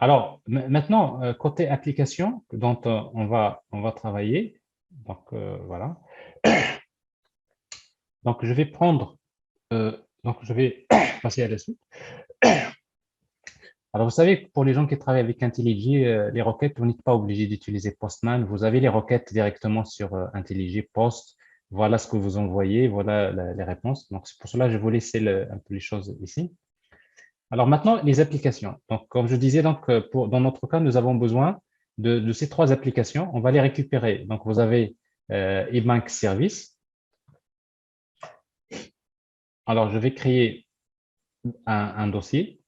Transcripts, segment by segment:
Alors, maintenant, côté application dont on va travailler, donc voilà. Donc, je vais prendre, donc je vais passer à la suite. Alors, vous savez, pour les gens qui travaillent avec IntelliJ, les requêtes, vous n'êtes pas obligé d'utiliser Postman. Vous avez les requêtes directement sur IntelliJ Post. Voilà ce que vous envoyez, voilà les réponses. Donc, c'est pour cela que je vais vous laisser un peu les choses ici. Alors maintenant, les applications. Donc, comme je disais, donc, dans notre cas, nous avons besoin de ces trois applications. On va les récupérer. Donc, vous avez eBank Service. Alors, je vais créer un dossier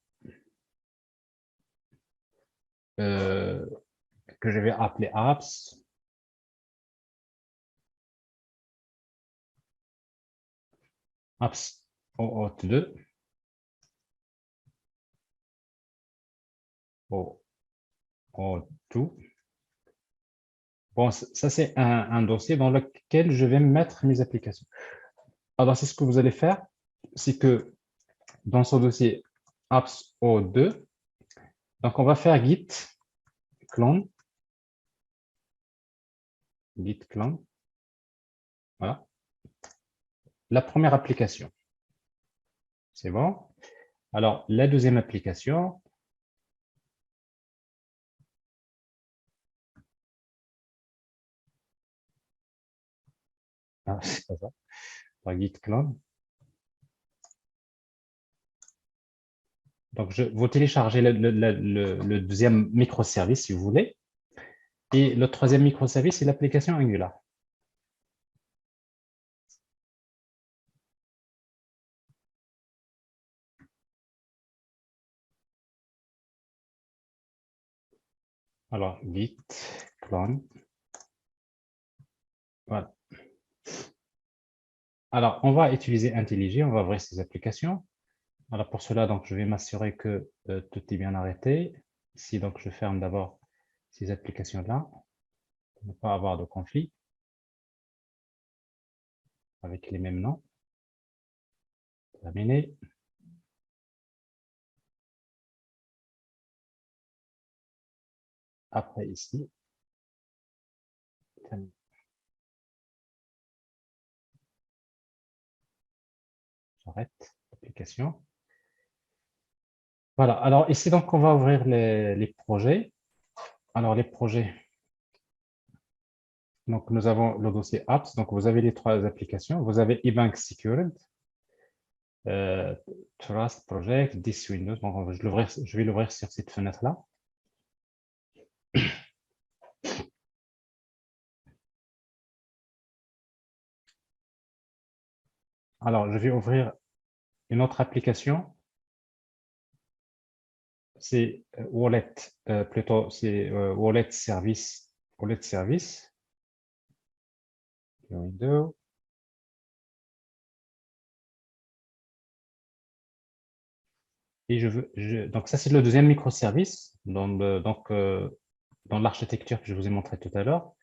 euh, que je vais appeler Apps. Apps OAuth 2. OAuth 2. Bon, ça, c'est un dossier dans lequel je vais mettre mes applications. Alors, c'est ce que vous allez faire. C'est que dans ce dossier apps O2, donc on va faire git clone. Git clone. Voilà. La première application, c'est bon. Alors, la deuxième application, c'est pas ça, par git clone. Donc, vous téléchargez le deuxième microservice si vous voulez. Et le troisième microservice, c'est l'application Angular. Alors, git clone. Voilà. Alors, on va utiliser IntelliJ, on va ouvrir ces applications. Alors, pour cela, donc, je vais m'assurer que tout est bien arrêté. Ici, donc, je ferme d'abord ces applications-là pour ne pas avoir de conflit avec les mêmes noms. Terminé. Après, ici, terminé. J'arrête l'application. Voilà, alors ici, donc, on va ouvrir les projets. Alors, les projets, donc, nous avons le dossier Apps. Donc, vous avez les trois applications. Vous avez eBank Secured, euh, Trust Project, This Windows. Bon, je vais l'ouvrir sur cette fenêtre-là. Alors, je vais ouvrir une autre application. C'est Wallet, plutôt, c'est Wallet Service. Wallet Service. Windows. Et donc ça, c'est le deuxième microservice dans l'architecture que je vous ai montré tout à l'heure.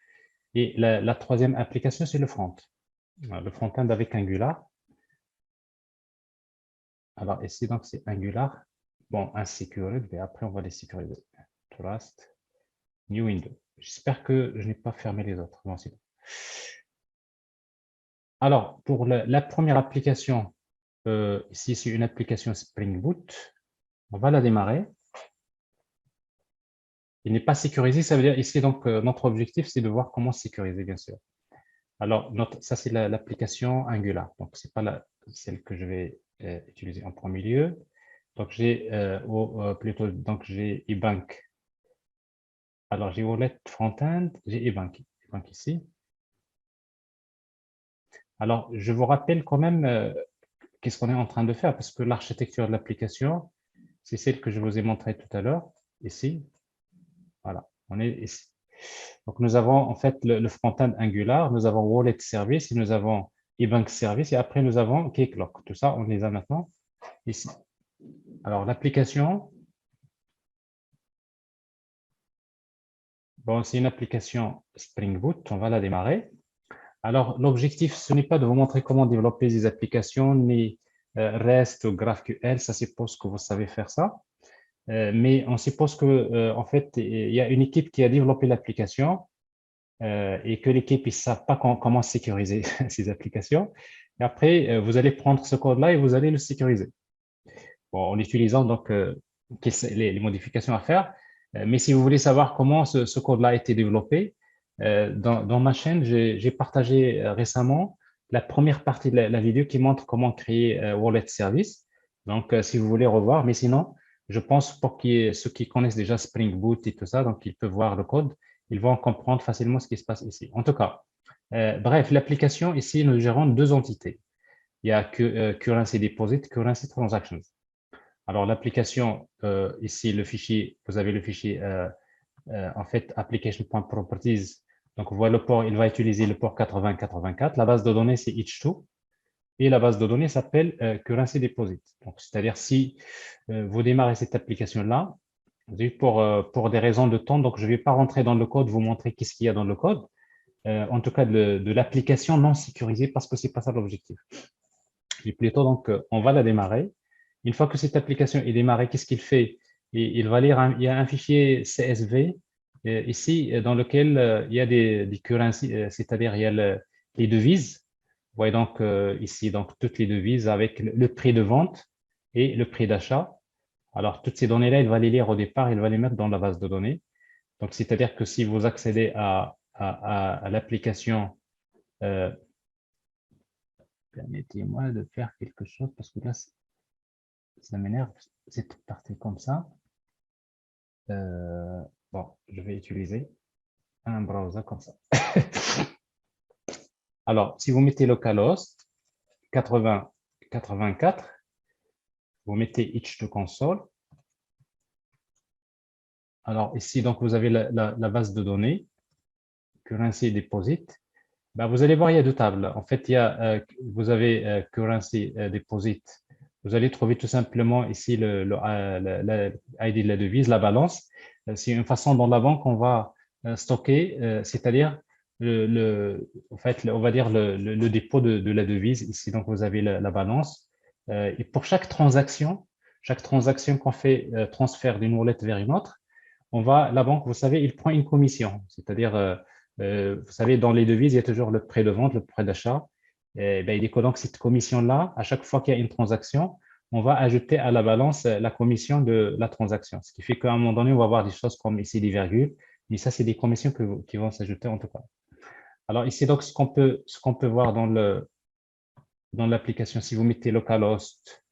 Et la troisième application, c'est le front. Voilà, le front-end avec Angular. Alors ici, donc, c'est Angular. Bon, unsecured, mais après, on va les sécuriser. Trust, New Window. J'espère que je n'ai pas fermé les autres. Bon, c'est bon. Alors, pour la première application, ici, c'est une application Spring Boot. On va la démarrer. Il n'est pas sécurisé, ça veut dire ici, donc, notre objectif, c'est de voir comment sécuriser, bien sûr. Alors, ça, c'est l'application Angular. Donc, c'est pas celle que je vais utiliser en premier lieu. Donc, plutôt, donc, j'ai eBank. Alors, j'ai Wallet Frontend, j'ai eBank. eBank ici. Alors, je vous rappelle quand même qu'est-ce qu'on est en train de faire, parce que l'architecture de l'application, c'est celle que je vous ai montrée tout à l'heure, ici. Voilà, on est ici. Donc, nous avons en fait le front-end Angular, nous avons Wallet Service, et nous avons eBank Service, et après, nous avons Keycloak. Tout ça, on les a maintenant ici. Alors, l'application, bon, c'est une application Spring Boot, on va la démarrer. Alors, l'objectif, ce n'est pas de vous montrer comment développer des applications, ni REST ou GraphQL, ça suppose que vous savez faire ça. mais on suppose que, en fait, il y a une équipe qui a développé l'application et que l'équipe ne savent pas comment sécuriser ces applications. Et après, vous allez prendre ce code-là et vous allez le sécuriser. Bon, en utilisant donc les modifications à faire. Mais si vous voulez savoir comment ce code-là a été développé, dans ma chaîne, j'ai partagé récemment la première partie de la vidéo qui montre comment créer Wallet Service. Donc, si vous voulez revoir, mais sinon, je pense pour ceux qui connaissent déjà Spring Boot et tout ça, donc ils peuvent voir le code, ils vont comprendre facilement ce qui se passe ici. En tout cas, bref, l'application ici, nous gérons deux entités. Il y a Currency Deposit, Currency Transactions. Alors, l'application, ici, le fichier, vous avez le fichier, en fait, application.properties. Donc, vous voyez le port, il va utiliser le port 8084. La base de données, c'est H2. Et la base de données s'appelle Currency Deposit. Donc, c'est-à-dire, si vous démarrez cette application-là, pour des raisons de temps, donc je ne vais pas rentrer dans le code, vous montrer qu'est-ce qu'il y a dans le code, en tout cas de l'application non sécurisée, parce que ce n'est pas ça l'objectif. Et plutôt, donc, on va la démarrer. Une fois que cette application est démarrée, qu'est-ce qu'il fait? Il va lire, il y a un fichier CSV ici dans lequel il y a des currencies, c'est-à-dire il y a les devises. Vous voyez donc ici donc toutes les devises avec le prix de vente et le prix d'achat. Alors, toutes ces données-là, il va les lire au départ, il va les mettre dans la base de données. Donc, c'est-à-dire que si vous accédez à l'application, permettez-moi de faire quelque chose parce que là, ça m'énerve, c'est parti comme ça. Bon, je vais utiliser un browser comme ça. Alors, si vous mettez localhost 8084, vous mettez H2 console. Alors, ici, donc, vous avez la base de données, currency deposit. Ben, vous allez voir, il y a deux tables. En fait, vous avez currency deposit. Vous allez trouver tout simplement ici l'ID de la devise, la balance. C'est une façon dans la banque on va stocker, c'est-à-dire en fait, on va dire le dépôt de la devise. Ici, donc, vous avez la balance. Et pour chaque transaction qu'on fait transfert d'une wallet vers une autre, la banque, vous savez, il prend une commission. C'est-à-dire, vous savez, dans les devises, il y a toujours le prêt de vente, le prêt d'achat. Et ben, il dit que donc cette commission-là, à chaque fois qu'il y a une transaction, on va ajouter à la balance la commission de la transaction. Ce qui fait qu'à un moment donné, on va avoir des choses comme ici des virgules, mais ça, c'est des commissions qui vont s'ajouter en tout cas. Alors ici, donc, ce qu'on peut voir dans l'application, si vous mettez localhost,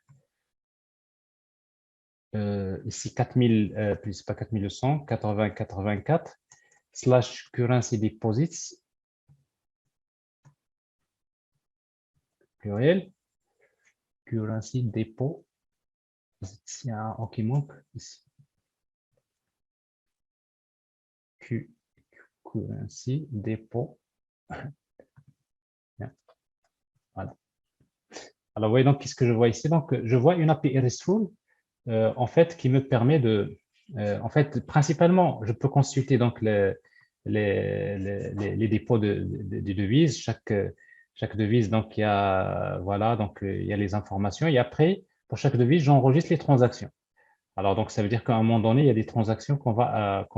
ici 4000, plus pas 4100, 8084, slash currency deposits, pluriel, currency dépôt, il y a un O qui manque ici, currency dépôt, voilà. Alors, vous voyez donc, qu'est-ce que je vois ici? Donc, je vois une API RESTful, en fait, qui me permet en fait, principalement, je peux consulter donc les dépôts de devises. Chaque devise, donc, voilà, donc, il y a les informations. Et après, pour chaque devise, j'enregistre les transactions. Alors, donc, ça veut dire qu'à un moment donné, il y a des transactions qu'on va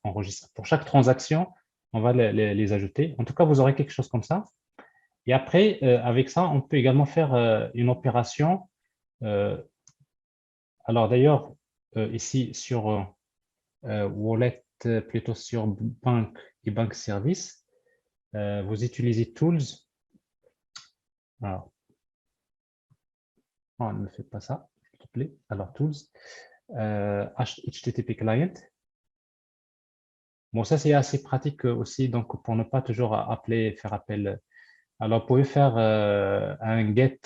enregistrer. Pour chaque transaction, on va les ajouter. En tout cas, vous aurez quelque chose comme ça. Et après, avec ça, on peut également faire une opération. Alors d'ailleurs, ici sur Wallet, plutôt sur Bank et Bank Service, vous utilisez Tools. Alors, on ne fait pas ça, s'il te plaît. Alors, Tools, HTTP Client. Bon, ça, c'est assez pratique aussi, donc pour ne pas toujours faire appel. Alors, vous pouvez faire un get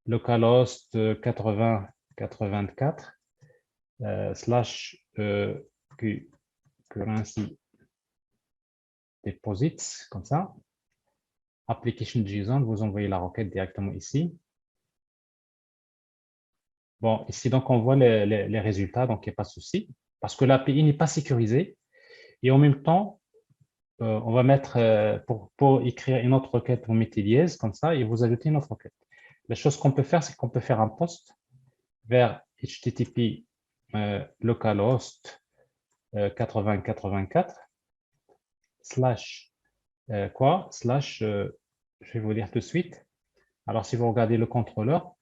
localhost 8084 slash currency deposits, comme ça. Application JSON, vous envoyez la requête directement ici. Bon, ici, donc, on voit les résultats, donc il n'y a pas de souci, parce que l'API n'est pas sécurisée. Et en même temps, on va mettre, pour écrire une autre requête, vous mettez dièse, comme ça, et vous ajoutez une autre requête. La chose qu'on peut faire, c'est qu'on peut faire un post vers HTTP localhost 8084 slash quoi? Slash, je vais vous dire tout de suite. Alors, si vous regardez le contrôleur,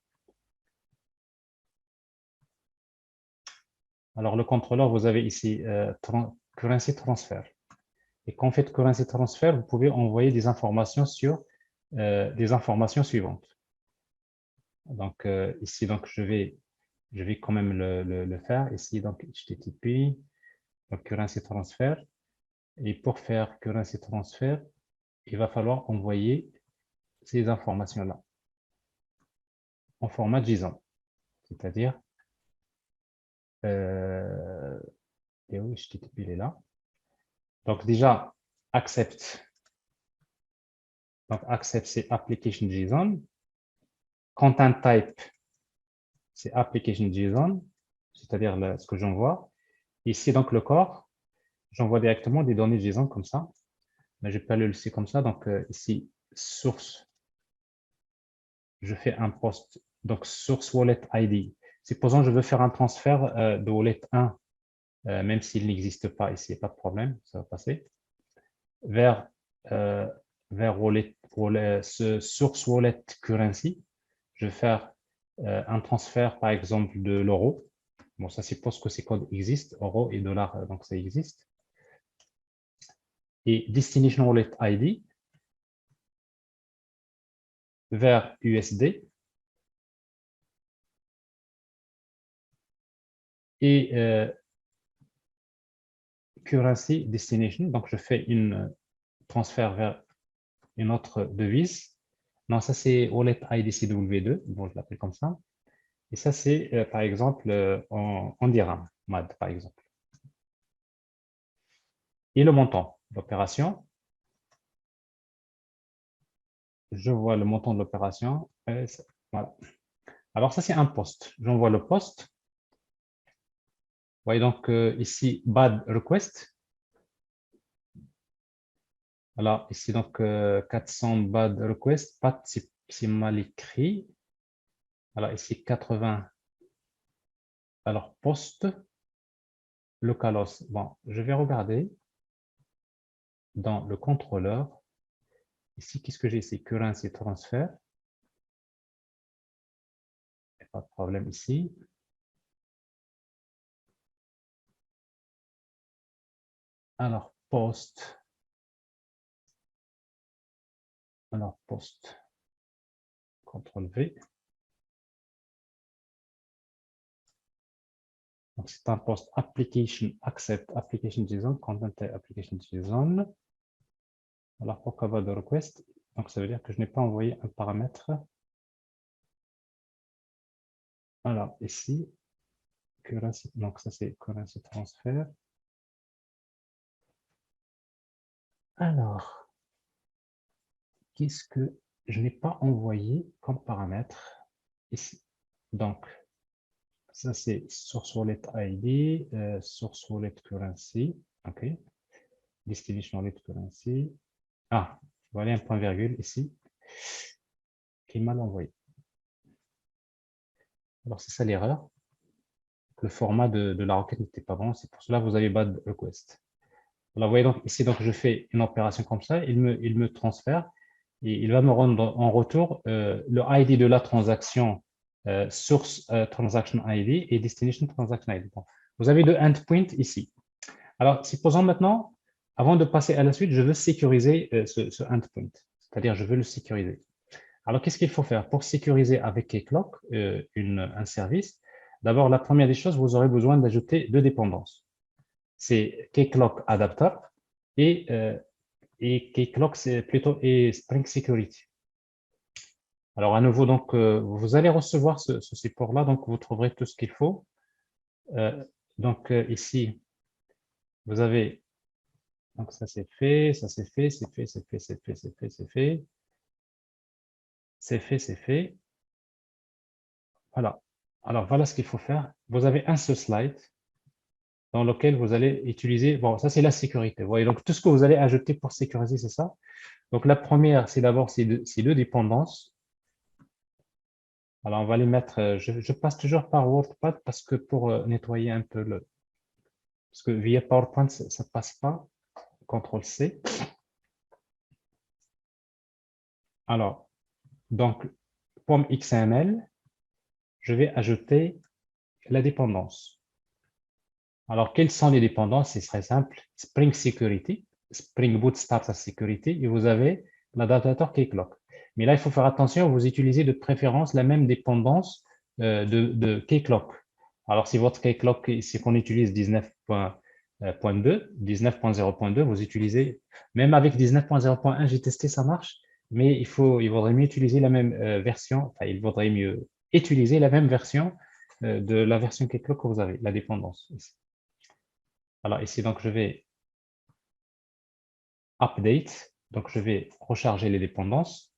alors le contrôleur, vous avez ici currency transfer. Et quand vous faites currency transfer, vous pouvez envoyer des informations sur des informations suivantes. Donc, ici, donc, je vais quand même le faire. Ici, donc, HTTP, donc, currency transfer. Et pour faire currency transfer, il va falloir envoyer ces informations-là en format JSON. C'est-à-dire, et où HTTP il est là. Donc, déjà, accept. Donc, accept, c'est application JSON. Content type, c'est application JSON, c'est-à-dire ce que j'envoie. Ici, donc, le corps, j'envoie directement des données JSON comme ça. Mais je peux le laisser comme ça. Donc, ici, source, je fais un post. Donc, source wallet ID. Supposons que je veux faire un transfert de wallet 1, même s'il n'existe pas ici, pas de problème, ça va passer. Vers ce source wallet currency, je vais faire un transfert, par exemple, de l'euro. Bon, ça suppose que ces codes existent, euro et dollar, donc ça existe. Et destination wallet ID vers USD. Et currency destination, donc je fais une transfert vers une autre devise. Non, ça c'est wallet ID CW2, bon, je l'appelle comme ça. Et ça c'est par exemple en dirham, MAD par exemple. Et le montant de l'opération, je vois le montant de l'opération. Voilà. Alors ça c'est un post. J'envoie le post. Vous voyez donc ici bad request. Alors ici donc 400 bad request, pas c'est mal écrit. Alors ici 80. Alors post localhost. Bon, je vais regarder dans le contrôleur. Ici, qu'est-ce que j'ai ici? Currency transfer. Pas de problème ici. Alors, post. Alors, post. CTRL V. Donc, c'est un post application accept application JSON, content application JSON. Alors, pourquoi pas de request? Donc, ça veut dire que je n'ai pas envoyé un paramètre. Alors, ici, currency, donc ça c'est currency transfer. Alors, qu'est-ce que je n'ai pas envoyé comme paramètre ici? Donc, ça c'est source wallet ID, source wallet currency, ok. Destination wallet currency. Ah, voilà un point virgule ici qui est mal envoyé. Alors c'est ça l'erreur. Le format de la requête n'était pas bon, c'est pour cela que vous avez bad request. Alors vous voyez donc ici, donc je fais une opération comme ça, il me transfère et il va me rendre en retour le ID de la transaction source transaction ID et destination transaction ID. Bon. Vous avez deux endpoints ici. Alors, supposons maintenant, avant de passer à la suite, je veux sécuriser ce endpoint, c'est-à-dire je veux le sécuriser. Alors, qu'est-ce qu'il faut faire? Pour sécuriser avec Keycloak un service, d'abord, la première des choses, vous aurez besoin d'ajouter deux dépendances. C'est Keycloak Adapter et Keycloak, c'est plutôt et Spring Security. Alors, à nouveau, donc, vous allez recevoir ce support-là, donc vous trouverez tout ce qu'il faut. Donc, ici, vous avez, donc ça c'est fait, ça c'est fait, c'est fait, c'est fait, c'est fait, c'est fait, c'est fait. C'est fait, c'est fait. Voilà. Alors, voilà ce qu'il faut faire. Vous avez un seul slide dans lequel vous allez utiliser, bon, ça c'est la sécurité. Vous voyez, donc tout ce que vous allez ajouter pour sécuriser, c'est ça. Donc, la première, c'est d'abord ces deux dépendances. Alors, on va les mettre, je passe toujours par WordPad parce que pour nettoyer un peu le... Parce que via PowerPoint, ça ne passe pas. CTRL-C. Alors, donc, pomme XML, je vais ajouter la dépendance. Alors, quelles sont les dépendances? C'est très simple. Spring Security, Spring Boot Startup Security, et vous avez l'adaptateur Keycloak. Mais là, il faut faire attention, vous utilisez de préférence la même dépendance de Keycloak. Alors, si votre Keycloak, c'est qu'on utilise 19.2, 19.0.2, vous utilisez, même avec 19.0.1, j'ai testé, ça marche, mais il vaudrait mieux utiliser la même version, enfin, il vaudrait mieux utiliser la même version de la version Keycloak que vous avez, la dépendance. Alors ici, donc, je vais update, donc je vais recharger les dépendances.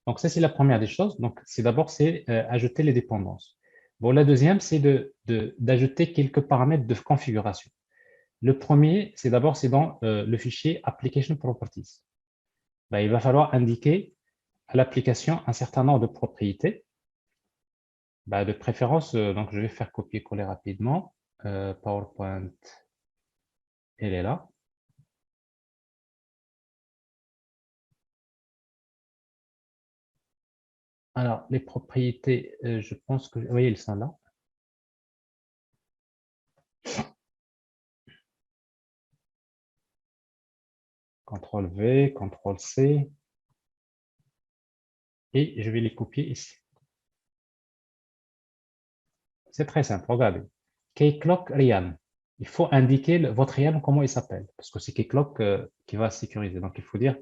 Donc ça, c'est la première des choses. Donc c'est d'abord, c'est ajouter les dépendances. Bon, la deuxième, c'est d'ajouter quelques paramètres de configuration. Le premier, c'est d'abord, c'est dans le fichier Application Properties. Ben, il va falloir indiquer à l'application un certain nombre de propriétés. Ben, de préférence, donc je vais faire copier-coller rapidement. PowerPoint, elle est là. Alors, les propriétés, je pense que, oui, elles sont là. CTRL-V, CTRL-C, et je vais les copier ici. C'est très simple, regardez. Keycloak Realm. Il faut indiquer votre Realm, comment il s'appelle, parce que c'est Keycloak qui va sécuriser. Donc, il faut dire,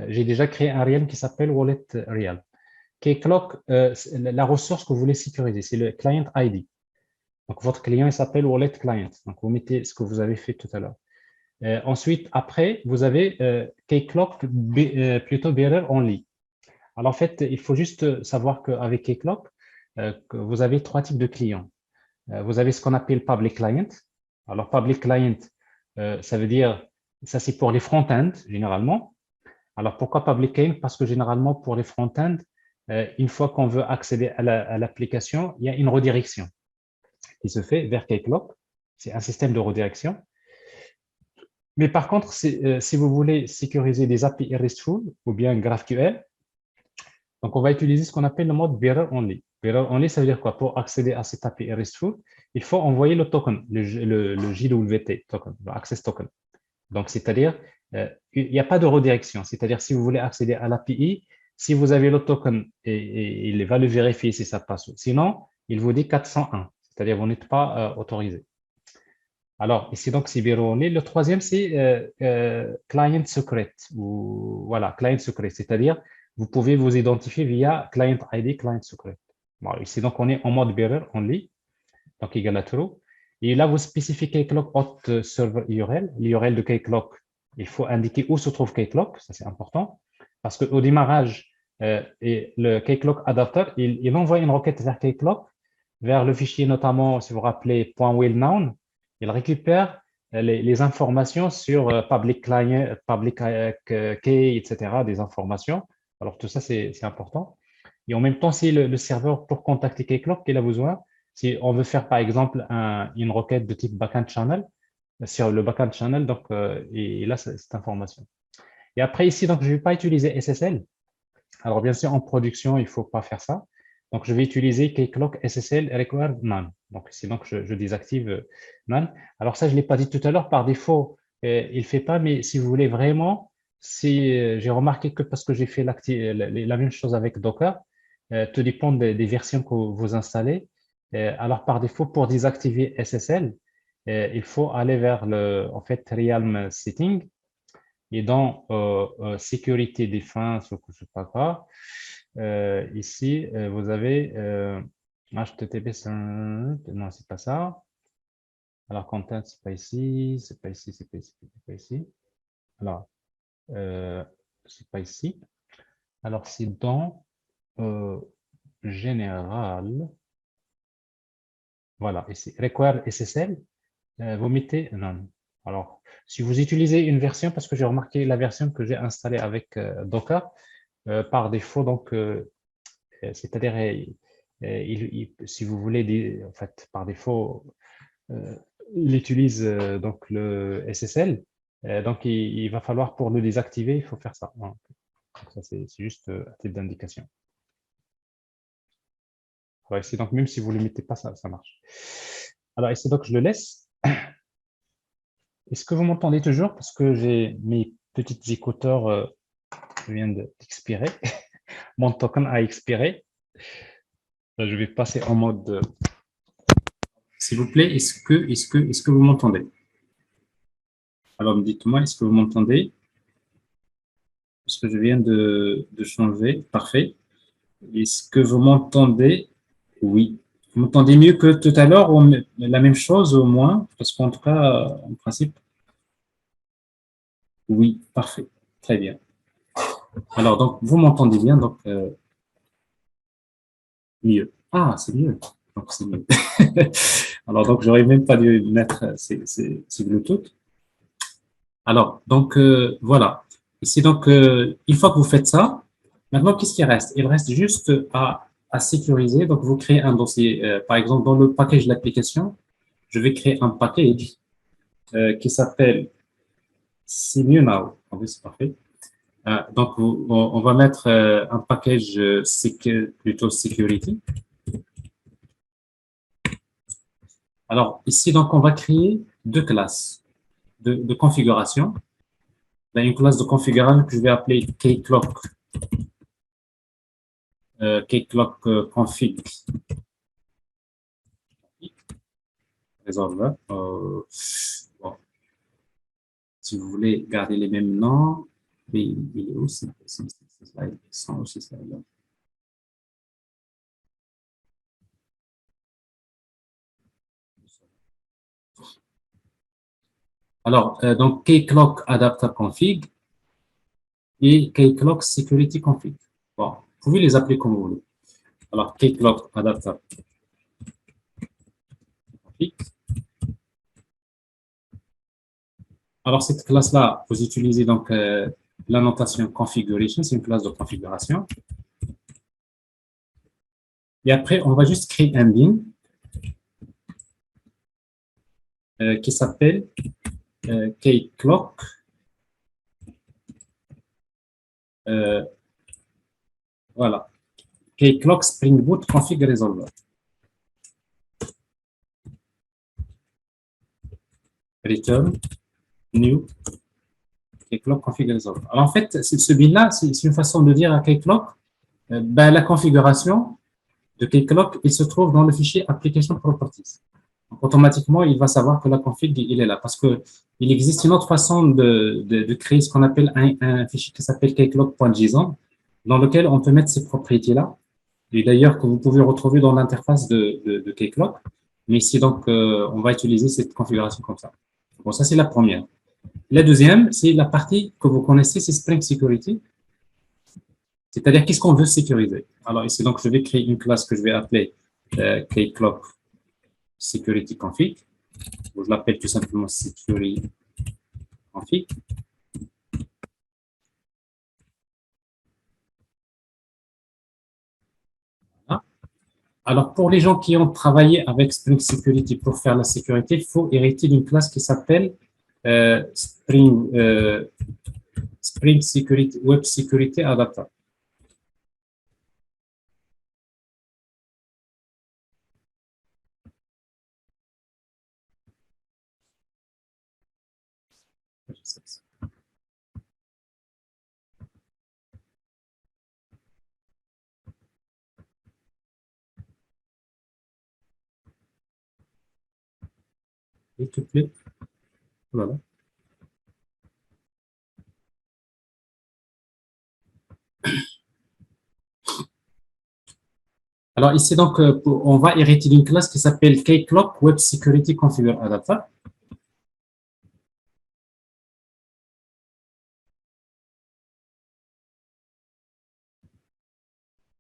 j'ai déjà créé un Realm qui s'appelle Wallet Realm. Keycloak, la ressource que vous voulez sécuriser, c'est le Client ID. Donc, votre client, il s'appelle Wallet Client. Donc, vous mettez ce que vous avez fait tout à l'heure. Ensuite, après, vous avez Keycloak, plutôt Bearer Only. Alors, en fait, il faut juste savoir qu'avec Keycloak, que vous avez trois types de clients. Vous avez ce qu'on appelle Public Client. Alors, Public Client, ça veut dire, ça c'est pour les front-end, généralement. Alors, pourquoi Public Client? Parce que généralement, pour les front-end, une fois qu'on veut accéder à l'application, il y a une redirection qui se fait vers Keycloak. C'est un système de redirection. Mais par contre, si vous voulez sécuriser des API RESTful ou bien GraphQL, donc on va utiliser ce qu'on appelle le mode Bearer Only. Bearer Only, ça veut dire quoi? Pour accéder à cette API RESTful, il faut envoyer le token, le JWT token, le Access Token. Donc, c'est-à-dire, il n'y a pas de redirection. C'est-à-dire, si vous voulez accéder à l'API, si vous avez le token, et il va le vérifier si ça passe. Sinon, il vous dit 401, c'est-à-dire vous n'êtes pas autorisé. Alors, ici, donc, c'est Only. Le troisième, c'est Client Secret, ou voilà, Client Secret, c'est-à-dire, vous pouvez vous identifier via Client ID, Client Secret. Bon, ici, donc, on est en mode Bearer Only, donc égal à true. Et là, vous spécifiez Keycloak Auth Server URL, l'URL de Keycloak. Il faut indiquer où se trouve Keycloak, ça c'est important, parce qu'au démarrage, et le Keycloak Adapter, il envoie une requête vers Keycloak, vers le fichier notamment, si vous vous rappelez, .willnown. Il récupère les informations sur public client, public key, etc., des informations. Alors tout ça, c'est important. Et en même temps, c'est le serveur pour contacter Keycloak qu'il a besoin. Si on veut faire, par exemple, une requête de type backend channel, sur le backend channel, donc, et là, cette information. Et après, ici, donc, je ne vais pas utiliser SSL. Alors, bien sûr, en production, il ne faut pas faire ça. Donc, je vais utiliser Keycloak SSL Require None. Donc, ici, donc, je désactive None. Alors, ça, je ne l'ai pas dit tout à l'heure. Par défaut, il ne fait pas, mais si vous voulez vraiment, si j'ai remarqué que parce que j'ai fait la même chose avec Docker, tout dépend des versions que vous installez. Alors, par défaut, pour désactiver SSL, il faut aller vers en fait, Realm Setting et dans sécurité défense ou je sais pas quoi. Ici, vous avez HTTP, non, c'est pas ça. Alors, content, c'est pas ici, c'est pas ici, c'est pas ici, c'est pas ici. Alors, euh, c'est pas ici. Alors, c'est dans euh, général. Voilà, ici. Require SSL, vous mettez non. Alors, si vous utilisez une version, parce que j'ai remarqué la version que j'ai installée avec Docker, par défaut, donc, c'est-à-dire, si vous voulez, en fait, par défaut, euh, il utilise donc le SSL. Donc, il va falloir pour le désactiver, il faut faire ça. Voilà. Donc, ça, c'est juste un type d'indication. Ouais, c'est donc même si vous ne le mettez pas, ça marche. Alors, ici, donc, je le laisse. Est-ce que vous m'entendez toujours? Parce que j'ai mes petites écouteurs viennent d'expirer. Mon token a expiré. Je vais passer en mode. S'il vous plaît, est-ce que vous m'entendez? Alors, dites-moi, est-ce que vous m'entendez? Parce que je viens de changer. Parfait. Est-ce que vous m'entendez? Oui. Vous m'entendez mieux que tout à l'heure ou la même chose au moins? Parce qu'en tout cas, en principe, oui. Parfait. Très bien. Alors, donc, vous m'entendez bien, donc mieux. Ah, c'est mieux. Donc, c'est mieux. Alors, donc, j'aurais même pas dû mettre ces Bluetooth. Alors, donc, voilà. Ici, donc, une fois que vous faites ça, maintenant, qu'est-ce qui reste? Il reste juste à sécuriser. Donc, vous créez un dossier. Par exemple, dans le package de l'application, je vais créer un package qui s'appelle C'est mieux now. Ah oui, c'est parfait. Donc, on va mettre un package plutôt security. Alors, ici, donc, on va créer deux classes de configuration. Il y a une classe de configuration que je vais appeler kclock, kclock config resolver. Bon, si vous voulez garder les mêmes noms, mais il est aussi, ils sont aussi là. Alors, donc, kclock adapter config et kclock security config. Bon, vous pouvez les appeler comme vous voulez. Alors, kclock adapter config. Alors, cette classe-là, vous utilisez donc la notation configuration, c'est une classe de configuration. Et après, on va juste créer un bin qui s'appelle kclock. Voilà. Kclock Spring Boot config resolver. Return new kclock config resolver. Alors, en fait, ce bin-là, c'est une façon de dire à kclock, ben, la configuration de kclock, il se trouve dans le fichier application properties. Donc, automatiquement, il va savoir que la config, il est là. Parce que il existe une autre façon de créer ce qu'on appelle un fichier qui s'appelle kclock.json, dans lequel on peut mettre ces propriétés-là. Et d'ailleurs, que vous pouvez retrouver dans l'interface de kclock. Mais ici, donc, on va utiliser cette configuration comme ça. Bon, ça, c'est la première. La deuxième, c'est la partie que vous connaissez, c'est Spring Security. C'est-à-dire, qu'est-ce qu'on veut sécuriser? Alors, ici, donc, je vais créer une classe que je vais appeler kclock security config. Je l'appelle tout simplement security config. Voilà. Alors, pour les gens qui ont travaillé avec Spring Security pour faire la sécurité, il faut hériter d'une classe qui s'appelle Spring Security Web Security Adapter. S'il te plaît. Voilà. Alors ici, donc, on va hériter d'une classe qui s'appelle kclock Web Security Configure Adapter.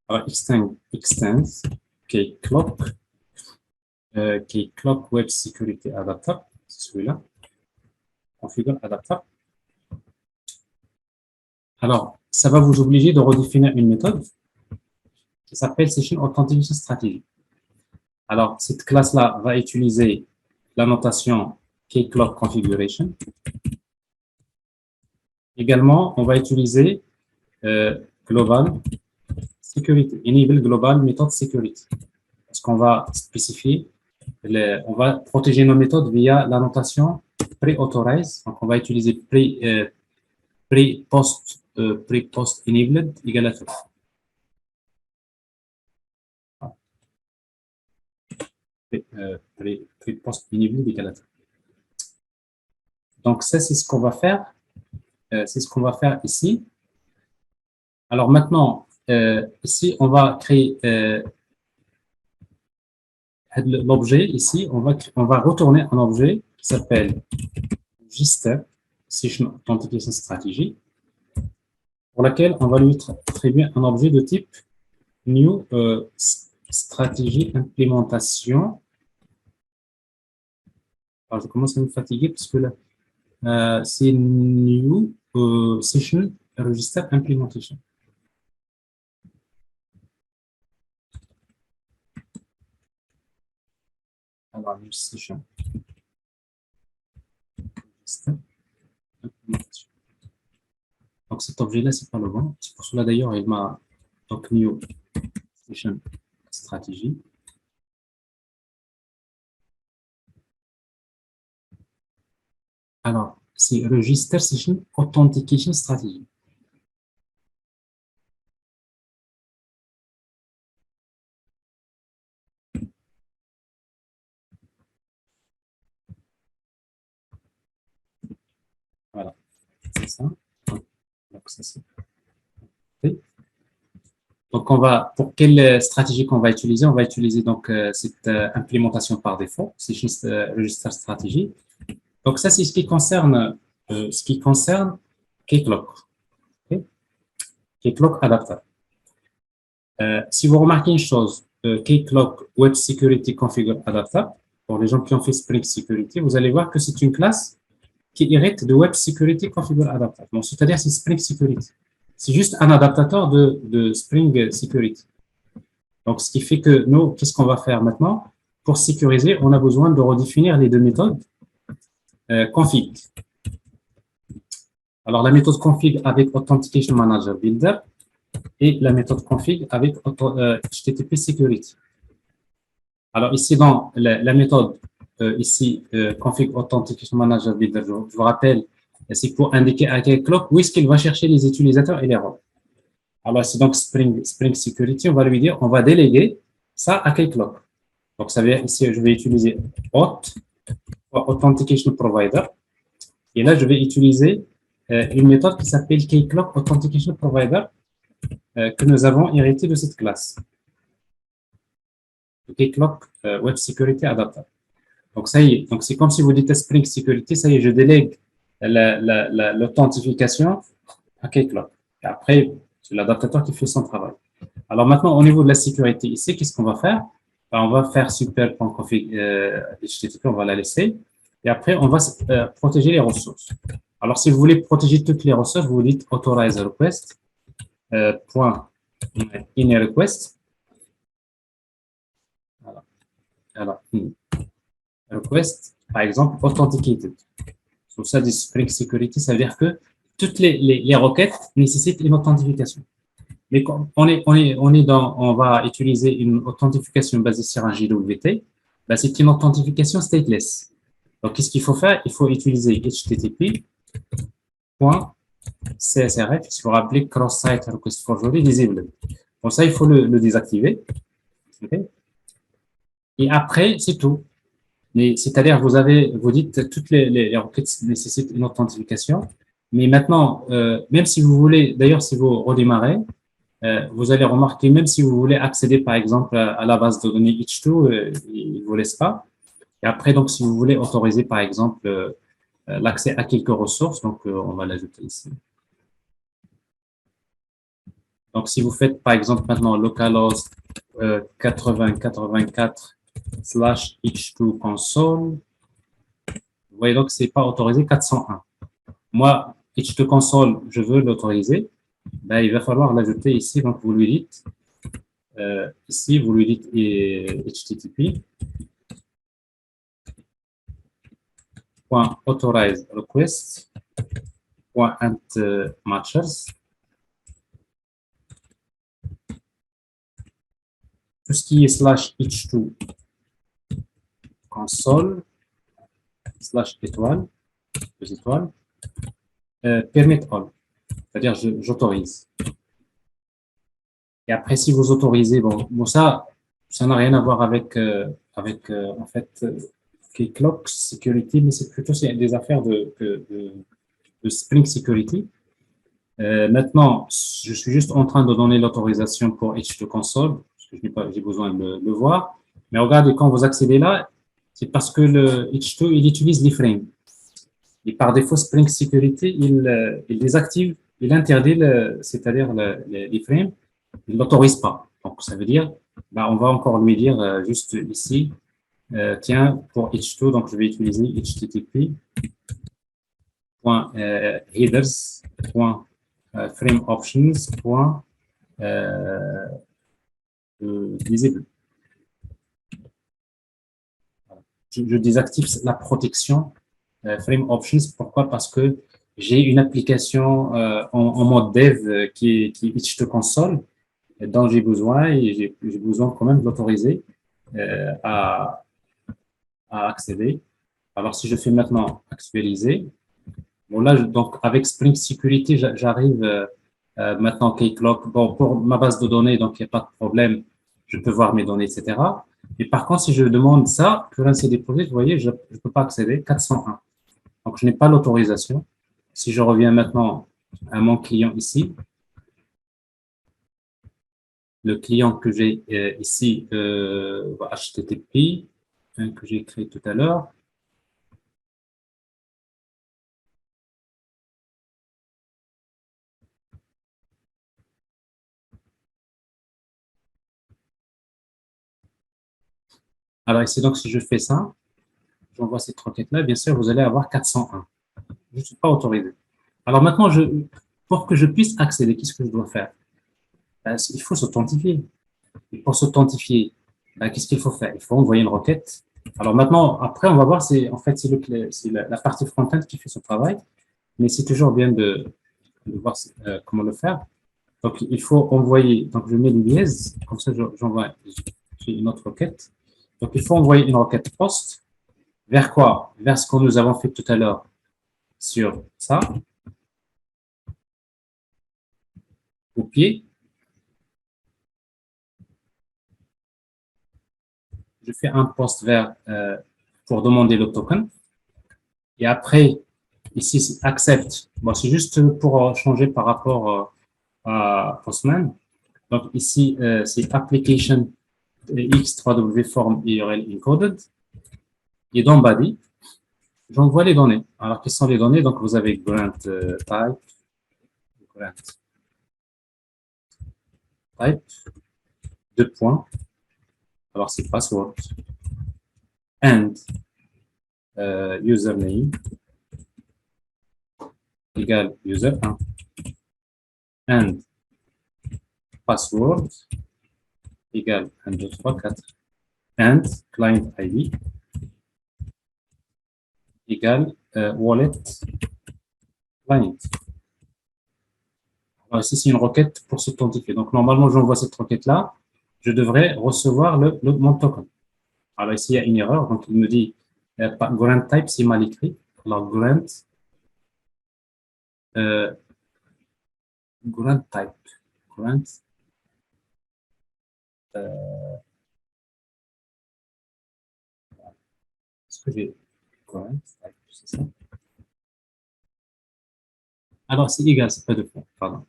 Alors, extends kclock Web Security Adapter, c'est celui-là. configure adapter. Alors, ça va vous obliger de redéfinir une méthode qui s'appelle Session Authentication Strategy. Alors, cette classe-là va utiliser la notation keycloak configuration. Également, on va utiliser global security, enable global method security. Parce qu'on va spécifier, on va protéger nos méthodes via la notation pre-authorize. Donc, on va utiliser pre-post enabled égale à true. Pre-post enabled égale à true. Donc, ça, c'est ce qu'on va faire. C'est ce qu'on va faire ici. Alors maintenant, ici, on va créer l'objet. Ici, on va retourner un objet qui s'appelle register session authentication strategy, pour laquelle on va lui attribuer un objet de type new strategy implémentation. Alors, je commence à me fatiguer parce que là, c'est new session register implementation. Alors, new session register implementation. Donc, cet objet-là, c'est pas le bon. C'est pour cela, d'ailleurs, il m'a donc new session strategy. Alors, c'est register session authentication strategy. Voilà, c'est ça. Donc, ça, c'est... Donc, pour quelle stratégie qu'on va utiliser? On va utiliser donc cette implémentation par défaut, Session Register Strategy. Donc, ça, c'est ce qui concerne Keycloak. Okay? Keycloak Adapter. Si vous remarquez une chose, Keycloak Web Security Configure Adapter, pour les gens qui ont fait Spring Security, vous allez voir que c'est une classe qui hérite de Web Security Configure Adapter. Donc, c'est-à-dire c'est Spring Security. C'est juste un adaptateur de Spring Security. Donc, ce qui fait que nous, qu'est-ce qu'on va faire maintenant? Pour sécuriser, on a besoin de redéfinir les deux méthodes config. Alors, la méthode config avec Authentication Manager Builder et la méthode config avec HTTP Security. Alors, ici, dans la méthode config Authentication Manager Builder, je vous rappelle, c'est pour indiquer à Keycloak où est-ce qu'il va chercher les utilisateurs et les rôles. Alors, c'est donc Spring Security, on va lui dire, on va déléguer ça à Keycloak. Donc, ça veut dire ici, je vais utiliser Authentication Provider. Et là, je vais utiliser une méthode qui s'appelle Keycloak Authentication Provider que nous avons hérité de cette classe. Keycloak Web Security Adapter. Donc, ça y est. Donc, c'est comme si vous dites Spring Security, ça y est, je délègue l'authentification à Keycloak. Et après, c'est l'adaptateur qui fait son travail. Alors maintenant, au niveau de la sécurité ici, qu'est-ce qu'on va faire? On va faire super.config HTTP, on va la laisser. Et après, on va protéger les ressources. Alors, si vous voulez protéger toutes les ressources, vous dites authorize request point inner request. Voilà. Alors, request, par exemple, authenticated. Sur ça, du Spring Security, ça veut dire que toutes les requêtes nécessitent une authentification. Mais quand on va utiliser une authentification basée sur un JWT, ben c'est une authentification stateless. Donc, qu'est-ce qu'il faut faire? Il faut utiliser http.csrf, si vous vous rappelez, cross-site request forgery disabled. Pour ça, il faut le désactiver. Okay? Et après, c'est tout. C'est-à-dire, vous dites toutes les requêtes nécessitent une authentification. Mais maintenant, même si vous voulez, d'ailleurs, si vous redémarrez, vous allez remarquer, même si vous voulez accéder, par exemple, à la base de données H2, il ne vous laisse pas. Et après, donc, si vous voulez autoriser, par exemple, l'accès à quelques ressources, donc, on va l'ajouter ici. Donc, si vous faites, par exemple, maintenant, localhost 8084/H2 console, voyez donc, c'est pas autorisé 401. Moi, HTTP console, je veux l'autoriser. Ben, il va falloir l'ajouter ici. Donc, vous lui dites, ici, vous lui dites HTTP .authorize request .matchers. Tout ce qui est slash h2 console slash étoile, deux étoiles, permit all, c'est-à-dire j'autorise. Et après, si vous autorisez, bon ça n'a rien à voir avec, en fait, Keycloak Security, mais c'est plutôt des affaires de Spring Security. Maintenant, je suis juste en train de donner l'autorisation pour H2 Console, parce que j'ai besoin de le voir. Mais regardez, quand vous accédez là, c'est parce que le H2, il utilise l'iframe. Et par défaut, Spring Security, il désactive, il interdit, c'est-à-dire l'iframe, il ne l'autorise pas. Donc, ça veut dire, bah, on va encore lui dire juste ici, tiens, pour H2, donc je vais utiliser http.headers.frameoptions.disable. Je désactive la protection Frame Options. Pourquoi? Parce que j'ai une application en mode dev qui est HTTP console dont j'ai besoin et j'ai besoin quand même de l'autoriser à accéder. Alors, si je fais maintenant actualiser, bon là, donc avec Spring Security, j'arrive maintenant Keycloak. Bon, pour ma base de données, donc il n'y a pas de problème, je peux voir mes données, etc. Et par contre, si je demande ça, currency deposit, vous voyez, je ne peux pas accéder, 401. Donc, je n'ai pas l'autorisation. Si je reviens maintenant à mon client ici, le client que j'ai ici, HTTP, que j'ai créé tout à l'heure. Alors ici, donc, si je fais ça, j'envoie cette requête-là, bien sûr, vous allez avoir 401. Je ne suis pas autorisé. Alors maintenant, pour que je puisse accéder, qu'est-ce que je dois faire? Ben, il faut s'authentifier. Et pour s'authentifier, ben, qu'est-ce qu'il faut faire? Il faut envoyer une requête. Alors maintenant, après, on va voir, en fait, c'est la partie front-end qui fait ce travail, mais c'est toujours bien de voir comment le faire. Donc, il faut envoyer, donc je mets une dièse, comme ça j'envoie une autre requête. Donc, il faut envoyer une requête post vers quoi? Vers ce que nous avons fait tout à l'heure sur ça. Copier. Je fais un post vers pour demander le token. Et après, ici, c'est accept. Bon, c'est juste pour changer par rapport à Postman. Donc, ici, c'est application x3w form URL encoded. Et dans body, j'envoie les données. Alors, quelles sont les données? Donc, vous avez grant type, deux points. Alors, c'est password and username égale user1 and password égale 1, 2, 3, 4 and client ID égale wallet client. Alors ici, c'est une requête pour s'authentifier. Donc, normalement, j'envoie cette requête-là. Je devrais recevoir mon token. Alors ici, il y a une erreur. Donc, il me dit grant type, c'est mal écrit. Alors, grant type. Grant. Est-ce que j'ai grant type, c'est ça? Alors, c'est égal, c'est pas de point. Pardon.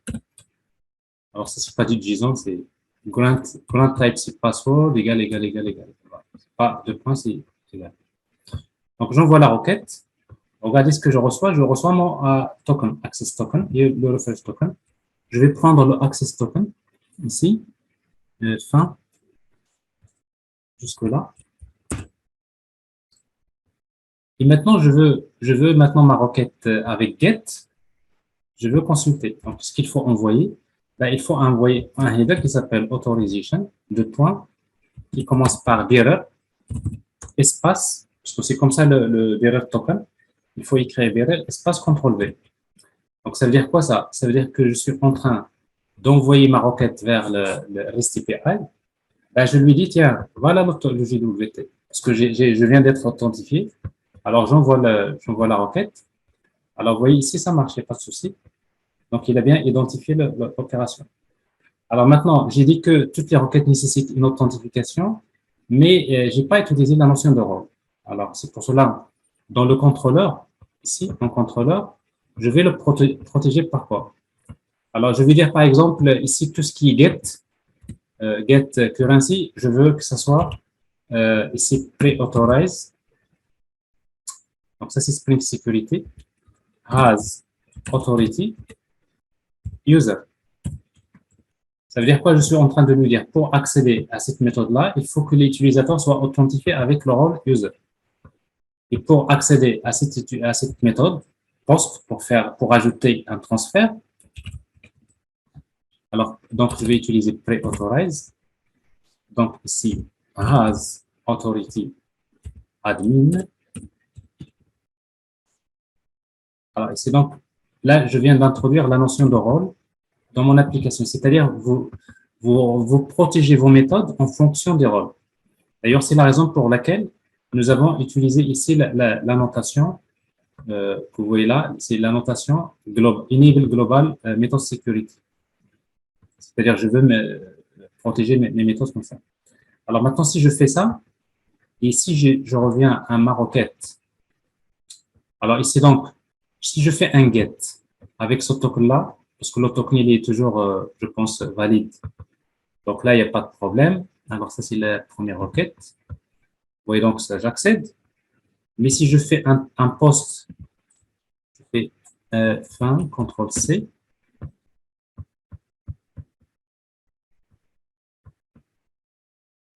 Alors, ça, c'est pas du JSON, c'est grant type, c'est password, égal. Pas de point, c'est égal. Donc, j'envoie la requête. Regardez ce que je reçois. Je reçois mon token, access token, et le reference token. Je vais prendre le access token, ici, fin, jusque là. Et maintenant, je veux maintenant ma requête avec get. Je veux consulter. Donc, ce qu'il faut envoyer, là, il faut envoyer un header qui s'appelle authorization, deux points, qui commence par bearer, espace, parce que c'est comme ça le bearer token. Il faut écrire bearer, espace, CTRL V. Donc, ça veut dire quoi ça? Ça veut dire que je suis en train d'envoyer ma requête vers le REST API. Ben, je lui dis, tiens, voilà le JWT. Parce que je viens d'être authentifié. Alors, j'envoie la requête. Alors, vous voyez ici, ça marche, il n'y a pas de souci. Donc, il a bien identifié l'opération. Alors maintenant, j'ai dit que toutes les requêtes nécessitent une authentification, mais je n'ai pas utilisé la notion de rôle. Alors, c'est pour cela, dans le contrôleur, ici, en contrôleur, je vais le protéger par quoi? Alors, je vais dire, par exemple, ici, tout ce qui est get currency, je veux que ce soit ici, pre-authorize. Donc, ça, c'est Spring Security. Has authority user. Ça veut dire quoi? Je suis en train de lui dire, pour accéder à cette méthode-là, il faut que l'utilisateur soit authentifié avec le rôle user. Et pour accéder à cette méthode, post, pour ajouter un transfert, alors, donc, je vais utiliser pre-authorize. Donc, ici, has authority admin. Alors, ici, donc, là, je viens d'introduire la notion de rôle dans mon application. C'est-à-dire, vous protégez vos méthodes en fonction des rôles. D'ailleurs, c'est la raison pour laquelle nous avons utilisé ici la notation que vous voyez là, c'est la notation enable global method security. C'est-à-dire, je veux protéger mes méthodes comme ça. Alors maintenant, si je fais ça, et si je reviens à ma requête, alors ici donc, si je fais un get avec ce token-là, parce que le token il est toujours, je pense, valide. Donc là, il n'y a pas de problème. Alors ça, c'est la première requête. Vous voyez donc ça, j'accède. Mais si je fais un post, je fais fin, CTRL-C.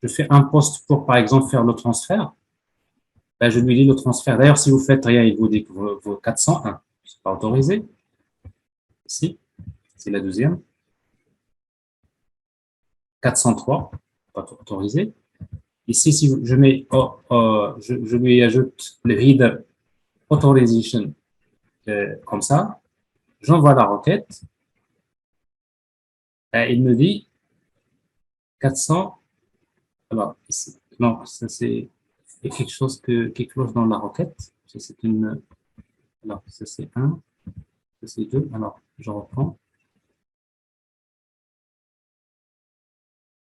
Je fais un post pour, par exemple, faire le transfert. Ben, je lui dis le transfert. D'ailleurs, si vous faites rien, il vous dit que vos 401, c'est pas autorisé. Ici, c'est la deuxième. 403, pas autorisé. Ici, si je mets, je lui ajoute le header authorization comme ça. J'envoie la requête. Et il me dit 400. Alors, ici, non, ça c'est quelque chose qui cloche dans la requête. C'est une. Alors, ça c'est 1, ça c'est 2. Alors, je reprends.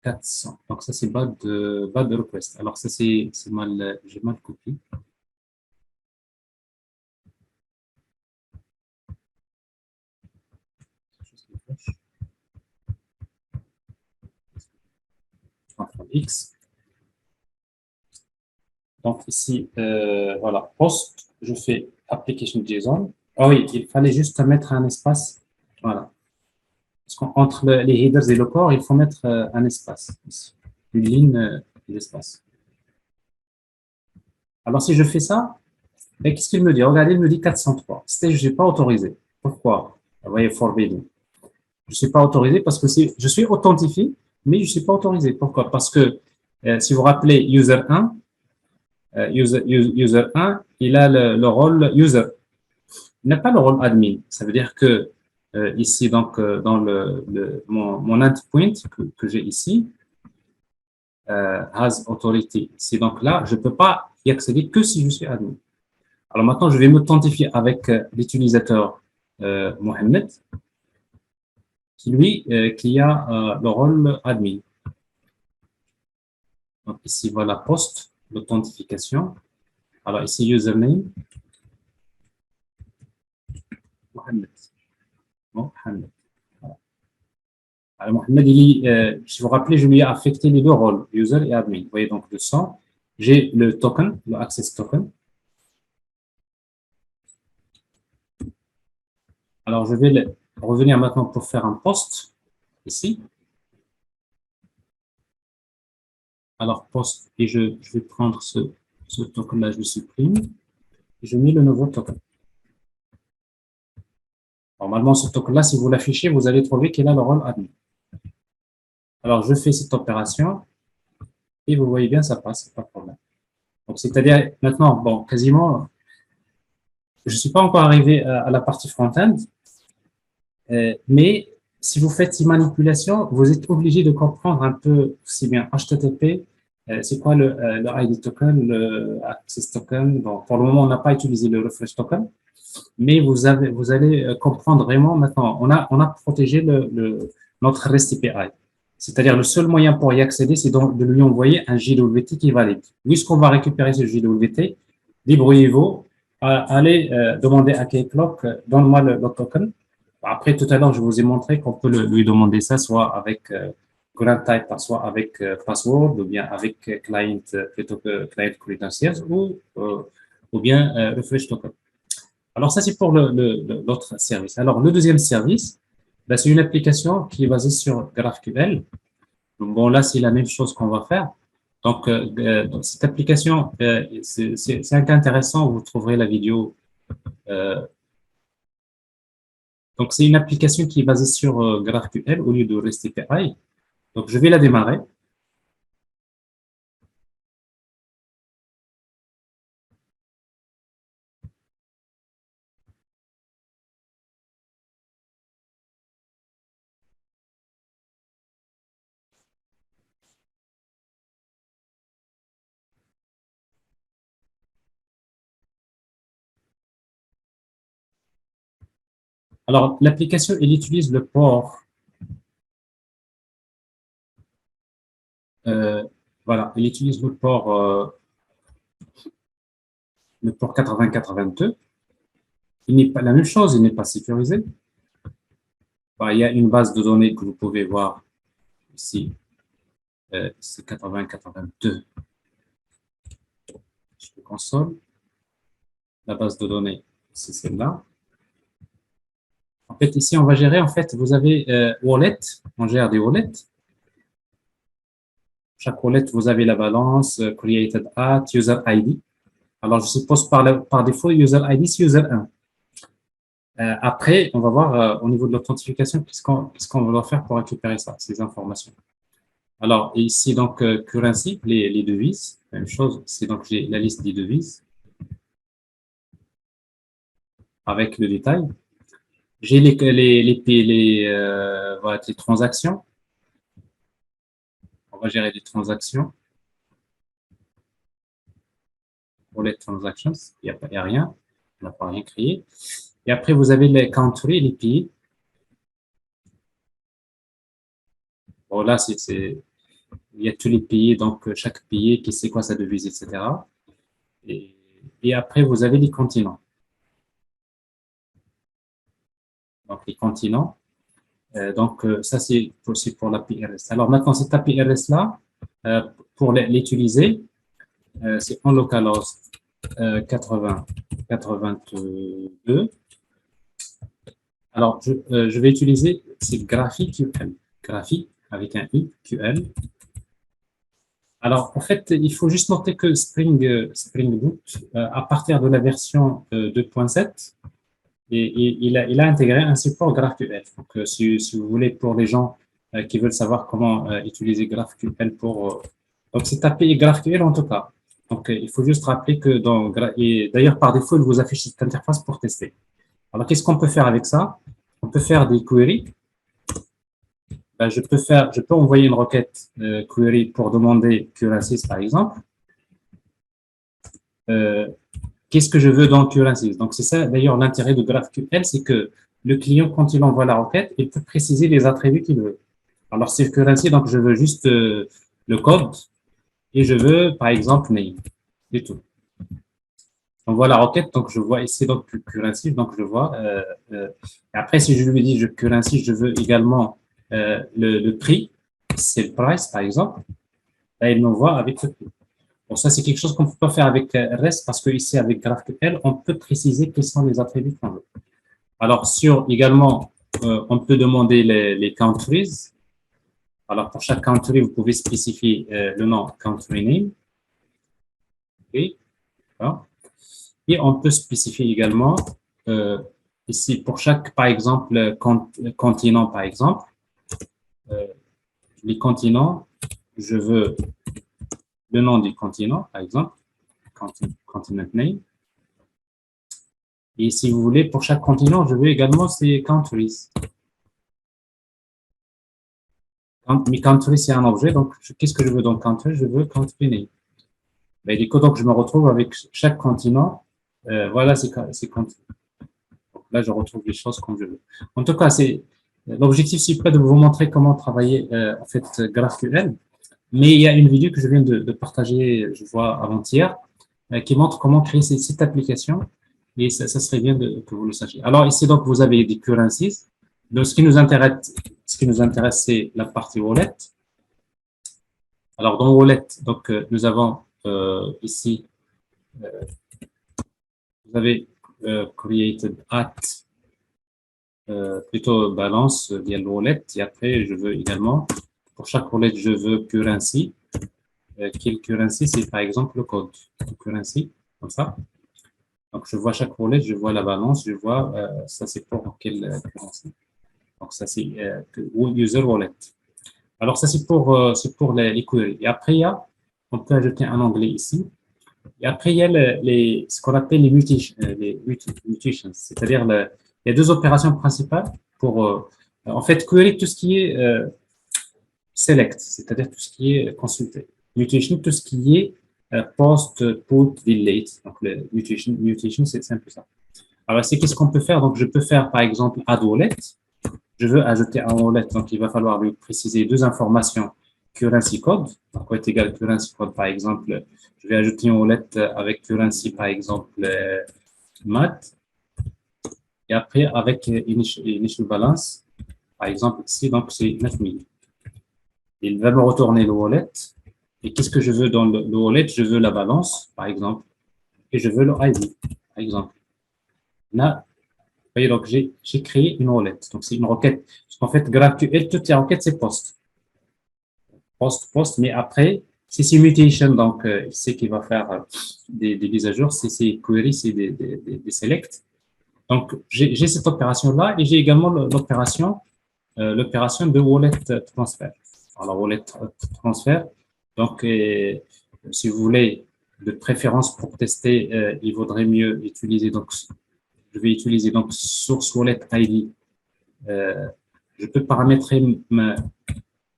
400. Donc, ça c'est bad request. Alors, ça c'est mal, j'ai mal copié. X. Donc ici, voilà, post, je fais application JSON. Ah oui, il fallait juste mettre un espace. Voilà. Parce qu'entre les headers et le corps, il faut mettre un espace. Ici. Une ligne d'espace. Alors si je fais ça, qu'est-ce qu'il me dit? Regardez, il me dit 403. Je ne suis pas autorisé. Pourquoi? Vous voyez, forbidden. Je ne suis pas autorisé parce que je suis authentifié, mais je ne suis pas autorisé. Pourquoi? Parce que si vous vous rappelez user 1, user 1, il a le rôle user. Il n'a pas le rôle admin. Ça veut dire que ici, donc, dans mon endpoint que j'ai ici, has authority. C'est donc là, je ne peux pas y accéder que si je suis admin. Alors maintenant, je vais m'authentifier avec l'utilisateur Mohamed, qui a le rôle admin. Donc ici, voilà, post, l'authentification. Alors ici, username, Mohamed. Mohamed. Alors, Mohamed, si vous vous rappelez, je lui ai affecté les deux rôles, user et admin. Vous voyez donc le son. J'ai le token, le access token. Alors, je vais revenir maintenant pour faire un post ici. Alors, post, et je vais prendre ce token-là, je le supprime. je mets le nouveau token. Normalement, ce token-là, si vous l'affichez, vous allez trouver qu'il a le rôle admin. Alors, je fais cette opération et vous voyez bien, ça passe, pas de problème. Donc, c'est-à-dire, maintenant, bon, quasiment, je ne suis pas encore arrivé à la partie front-end, mais si vous faites ces manipulations, vous êtes obligé de comprendre un peu, c'est bien HTTP, c'est quoi le ID token, le access token. Bon, pour le moment, on n'a pas utilisé le refresh token, mais vous allez comprendre vraiment maintenant. On a protégé notre REST API. C'est-à-dire, le seul moyen pour y accéder, c'est de lui envoyer un JWT qui est valide. Puisqu'on va récupérer ce JWT, débrouillez-vous, allez demander à Keycloak, donne-moi le token. Après, tout à l'heure, je vous ai montré qu'on peut lui demander ça, soit avec grant type, soit avec password, ou bien avec client, plutôt que client credentials, ou bien refresh token. Alors, ça, c'est pour l'autre service. Alors, le deuxième service, ben, c'est une application qui est basée sur GraphQL. Bon, là, c'est la même chose qu'on va faire. Donc, cette application, c'est un cas intéressant. Vous trouverez la vidéo. Donc, c'est une application qui est basée sur GraphQL au lieu de REST API. Donc, je vais la démarrer. Alors, l'application, elle utilise le port. Voilà, elle utilise le port 8082. Il n'est pas la même chose, il n'est pas sécurisé. Bah, il y a une base de données que vous pouvez voir ici. C'est 8082. Je fais console. La base de données, c'est celle-là. En fait, ici, on va gérer, en fait, vous avez wallet, on gère des wallets. Chaque wallet, vous avez la balance, created at, user ID. Alors, je suppose par défaut, user ID, c'est user 1. Après, on va voir au niveau de l'authentification, qu'est-ce qu'on va faire pour récupérer ça, ces informations. Alors, ici, donc, currency, les devises, même chose, c'est donc j'ai la liste des devises avec le détail. J'ai voilà, les transactions. On va gérer les transactions. Pour les transactions, il n'y a rien. On n'a pas rien créé. Et après, vous avez les country, les pays. Bon, là, il y a tous les pays, donc chaque pays qui sait quoi sa devise, etc. Et après, vous avez les continents. Donc, les continents. Ça, c'est pour l'API REST. Alors, maintenant, cette API REST-là, pour l'utiliser, c'est en localhost 82. Alors, je vais utiliser, c'est GraphQL. Graphique avec un I, QL. Alors, en fait, il faut juste noter que Spring Boot, à partir de la version 2.7, il a intégré un support GraphQL. Donc, si vous voulez, pour les gens qui veulent savoir comment utiliser GraphQL donc, c'est API GraphQL en tout cas. Donc, il faut juste rappeler que d'ailleurs, par défaut, il vous affiche cette interface pour tester. Alors, qu'est-ce qu'on peut faire avec ça? On peut faire des queries. Ben, je peux envoyer une requête query pour demander currencies, par exemple. Qu'est-ce que je veux dans currencies? Donc, c'est ça, d'ailleurs, l'intérêt de GraphQL, c'est que le client, quand il envoie la requête, il peut préciser les attributs qu'il veut. Alors, c'est currency, donc je veux juste le code et je veux, par exemple, name. C'est tout. On voit la requête, donc je vois ici donc currency, donc je vois. Après, si je lui dis currency, je veux également le prix, c'est le price, par exemple. Là, il m'envoie avec le prix. Bon, ça, c'est quelque chose qu'on ne peut pas faire avec REST parce que ici, avec GraphQL, on peut préciser quels sont les attributs qu'on veut. Alors, également, on peut demander les countries. Alors, pour chaque country, vous pouvez spécifier le nom country name. OK. Et on peut spécifier également, ici, pour chaque, par exemple, continent, par exemple, les continents, je veux le nom du continent, par exemple, continent name. Et si vous voulez, pour chaque continent, je veux également ces countries. Mais country, c'est un objet, donc qu'est-ce que je veux dans country? Je veux country name. Ben, du coup, donc, je me retrouve avec chaque continent. Voilà, c'est country. Donc, là, je retrouve les choses comme je veux. En tout cas, l'objectif, c'est pas de vous montrer comment travailler en fait GraphQL, mais il y a une vidéo que je viens de partager, je vois avant-hier, qui montre comment créer cette application. Et ça serait bien que vous le sachiez. Alors ici, donc, vous avez des currencies. Donc, ce qui nous intéresse, c'est la partie wallet. Alors, dans wallet, donc, nous avons ici, vous avez created at, plutôt balance via le wallet. Et après, je veux également, pour chaque wallet, je veux currency. Quel currency, c'est par exemple le code. Currency, comme ça. Donc, je vois chaque wallet, je vois la balance, je vois, ça c'est pour quelle currency. Donc, ça c'est user wallet. Alors, ça c'est pour les queries. Et après, on peut ajouter un onglet ici. Et après, il y a ce qu'on appelle les mutations. C'est-à-dire, il y a deux opérations principales pour, en fait, query tout ce qui est select, c'est-à-dire tout ce qui est consulté. Mutation, tout ce qui est post, put, delete. Donc, le mutation, c'est un peu ça. Alors, c'est qu'est-ce qu'on peut faire? Donc, je peux faire, par exemple, add wallet. Je veux ajouter un wallet, donc il va falloir lui préciser deux informations. Currency code, donc est égal currency code, par exemple, je vais ajouter un wallet avec currency, par exemple, math. Et après, avec initial balance, par exemple, ici, donc c'est 9000. Il va me retourner le wallet. Et qu'est-ce que je veux dans le wallet? Je veux la balance, par exemple, et je veux le ID, par exemple. Là, vous voyez, donc j'ai créé une wallet. Donc, c'est une requête. Parce qu'en fait, GraphQL, toutes les requêtes, c'est post. Post, mais après, si c'est mutation, donc c'est qu'il va faire des mises à jour. Si c'est query, c'est des select. Donc, j'ai cette opération-là et j'ai également l'opération de wallet transfer. Alors, wallet transfer, donc, si vous voulez, de préférence pour tester, il vaudrait mieux utiliser, donc, je vais utiliser donc source wallet ID. Je peux paramétrer ma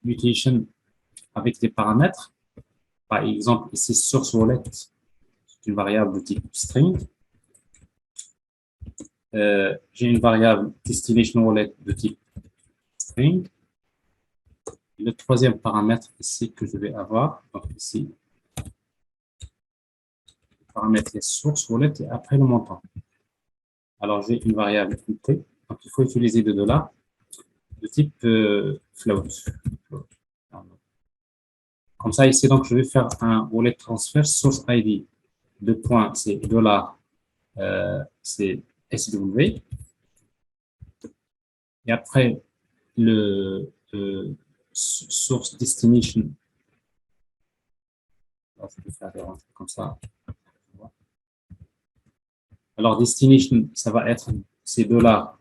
mutation avec des paramètres. Par exemple, ici, source wallet, c'est une variable de type string. J'ai une variable destination wallet de type string. Le troisième paramètre ici que je vais avoir, donc ici, paramètre les source wallet et après le montant. Alors, j'ai une variable int, donc il faut utiliser $, de type float. Comme ça, ici, donc, je vais faire un wallet transfer source ID. Deux points, c'est $, c'est SW. Et après, le source destination. Alors, je vais faire des rentrées comme ça. Alors, destination, ça va être ces $,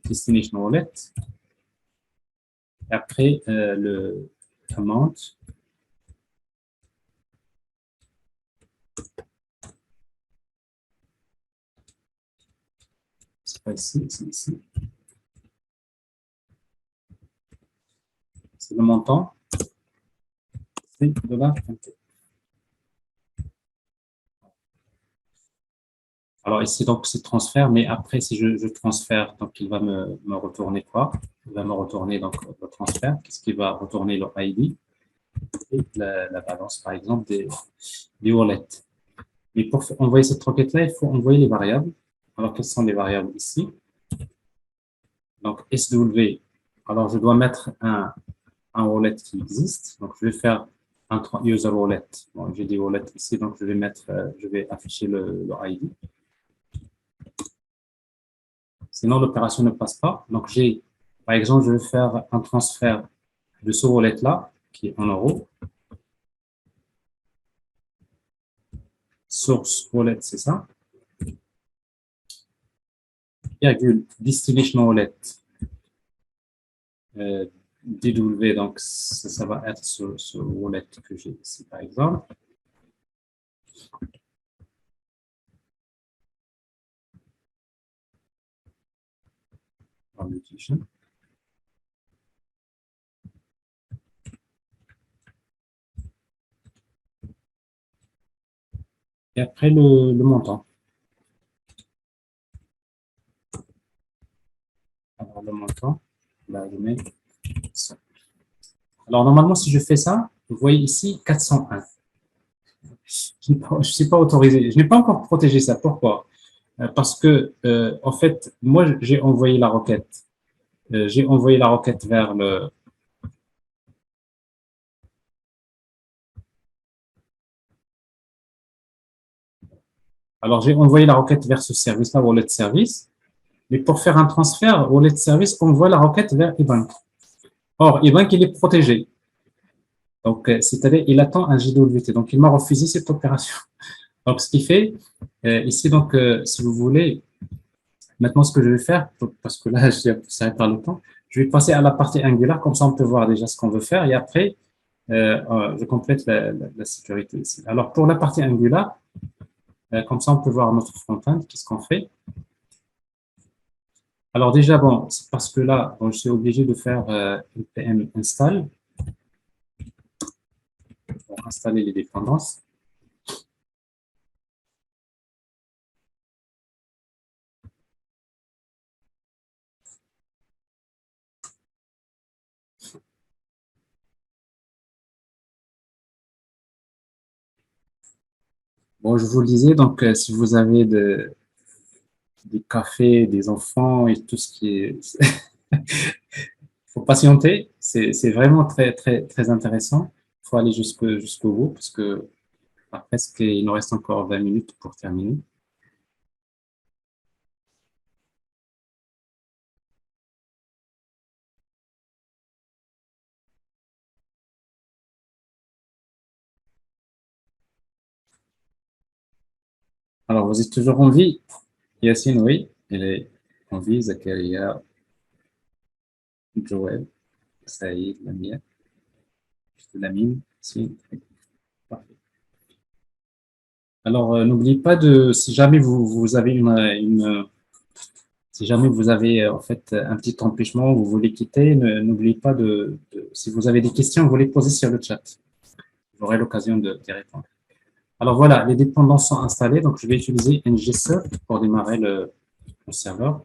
destination wallet. Et après, le amount. C'est pas ici, c'est ici. C'est le montant. C'est $. Alors ici, donc, c'est transfert, mais après, si je transfère, donc il va me retourner quoi? Il va me retourner donc le transfert. Qu'est-ce qu'il va retourner? Le ID et la balance, par exemple, des wallets. Mais pour envoyer cette requête-là, il faut envoyer les variables. Alors, quelles sont les variables ici? Donc, SW. Alors, je dois mettre un wallet qui existe. Donc, je vais faire un user wallet. Bon, j'ai des wallets ici, donc je vais afficher le ID. Sinon, l'opération ne passe pas. Donc, par exemple, je vais faire un transfert de ce wallet-là, qui est en euros. Source wallet, c'est ça. virgule distribution wallet DW, donc ça va être ce wallet que j'ai ici, par exemple. Et après le montant. Alors le montant, là je mets ça. Alors normalement si je fais ça, vous voyez ici 401. Je ne suis pas autorisé. Je n'ai pas encore protégé ça. Pourquoi? Parce que en fait, moi j'ai envoyé la requête. J'ai envoyé la requête vers le. Alors j'ai envoyé la requête vers ce service-là, Wallet Service. Mais pour faire un transfert, Wallet Service envoie la requête vers eBank. Or, eBank, il est protégé. Donc, c'est-à-dire, il attend un JWT. Donc, il m'a refusé cette opération. Donc, ce qui fait, ici, donc, si vous voulez, maintenant, ce que je vais faire, parce que là, je suis poussé par le temps, je vais passer à la partie Angular, comme ça, on peut voir déjà ce qu'on veut faire. Et après, je complète la sécurité ici. Alors, pour la partie Angular, comme ça, on peut voir notre front-end, qu'est-ce qu'on fait. Alors déjà, bon, c'est parce que là, bon, je suis obligé de faire npm install pour installer les dépendances. Bon, je vous le disais, donc si vous avez des cafés, des enfants et tout ce qui est... faut patienter, c'est vraiment très, très, très intéressant. Il faut aller jusqu'au bout parce que presque, il nous reste encore 20 minutes pour terminer. Alors, vous êtes toujours en vie? Yacine, oui, il est en vie. Zakaria, Joël, Saïd, Lamia, Lamine, si. Parfait. Alors, n'oubliez pas de, si jamais vous avez si jamais vous avez en fait un petit empêchement, vous voulez quitter, n'oubliez pas si vous avez des questions, vous les posez sur le chat. J'aurai l'occasion d'y répondre. Alors voilà, les dépendances sont installées, donc je vais utiliser ngServe pour démarrer le serveur.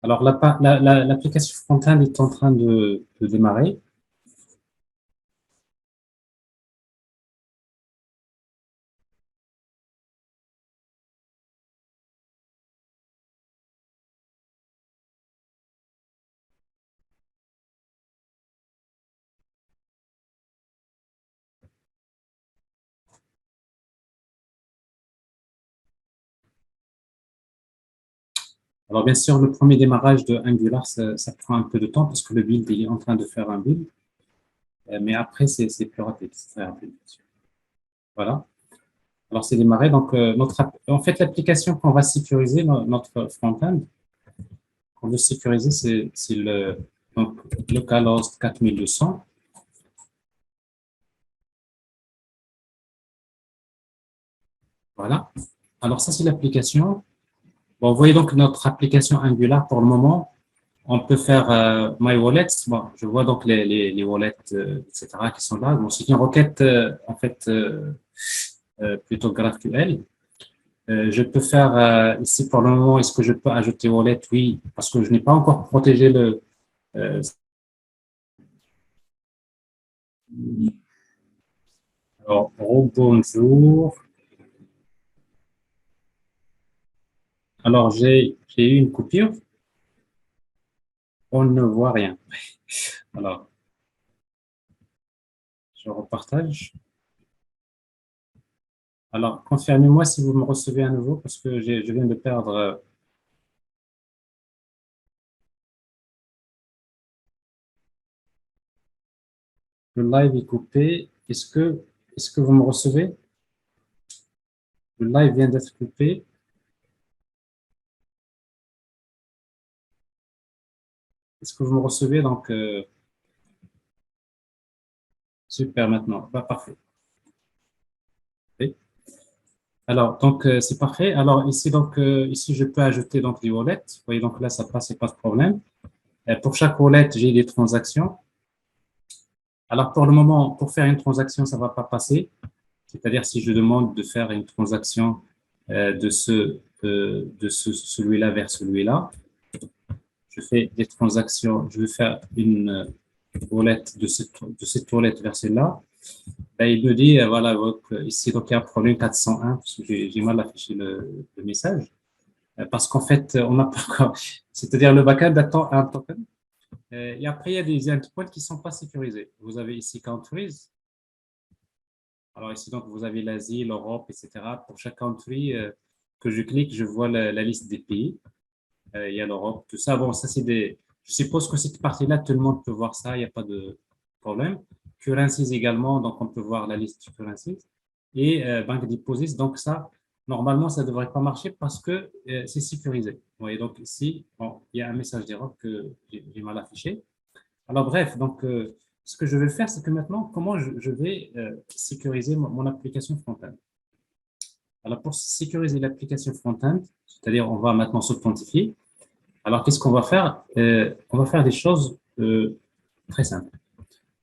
Alors l'application front-end est en train de démarrer. Alors, bien sûr, le premier démarrage de Angular, ça prend un peu de temps parce que le build il est en train de faire un build. Mais après, c'est plus rapide, c'est très rapide. Voilà. Alors, c'est démarré. Donc, en fait, l'application qu'on va sécuriser, notre front-end, qu'on veut sécuriser, c'est le localhost 4200. Voilà. Alors, ça, c'est l'application. Bon, vous voyez donc notre application Angular pour le moment. On peut faire My Wallet. Bon, je vois donc les wallets, etc., qui sont là. Bon, c'est une requête, en fait, plutôt GraphQL. Je peux faire ici pour le moment, est-ce que je peux ajouter wallet? Oui, parce que je n'ai pas encore protégé le. Alors, bonjour. Alors, j'ai eu une coupure. On ne voit rien. Alors, je repartage. Alors, confirmez-moi si vous me recevez à nouveau parce que je viens de perdre. Le live est coupé. Est-ce que vous me recevez? Le live vient d'être coupé. Est-ce que vous me recevez? Donc, super maintenant. Bah, parfait. Oui. Alors, donc, c'est parfait. Alors, ici, donc, ici, je peux ajouter donc des wallets. Vous voyez, donc là, ça passe, pas de problème. Pour chaque wallet, j'ai des transactions. Alors, pour le moment, pour faire une transaction, ça ne va pas passer. C'est-à-dire, si je demande de faire une transaction de celui-là vers celui-là, je fais des transactions, je vais faire une wallet de cette wallet vers celle-là. Ben, il me dit, voilà, ici, donc il y a un problème 401, parce que j'ai mal affiché le message. Parce qu'en fait, on n'a pas encore, c'est-à-dire le backend attend un token. Et après, il y a des endpoints qui ne sont pas sécurisés. Vous avez ici countries. Alors ici, donc, vous avez l'Asie, l'Europe, etc. Pour chaque country que je clique, je vois la liste des pays. Il y a l'Europe, tout ça. Bon, ça, c'est des. Je suppose que cette partie-là, tout le monde peut voir ça, il n'y a pas de problème. Currencies également, donc on peut voir la liste de currencies. Et bank deposits, donc ça, normalement, ça ne devrait pas marcher parce que c'est sécurisé. Vous voyez, donc ici, bon, il y a un message d'erreur que j'ai mal affiché. Alors bref, donc ce que je vais faire, c'est que maintenant, comment je vais sécuriser mon application front-end. Alors pour sécuriser l'application front-end, c'est-à-dire on va maintenant s'authentifier. Alors qu'est-ce qu'on va faire? On va faire des choses très simples.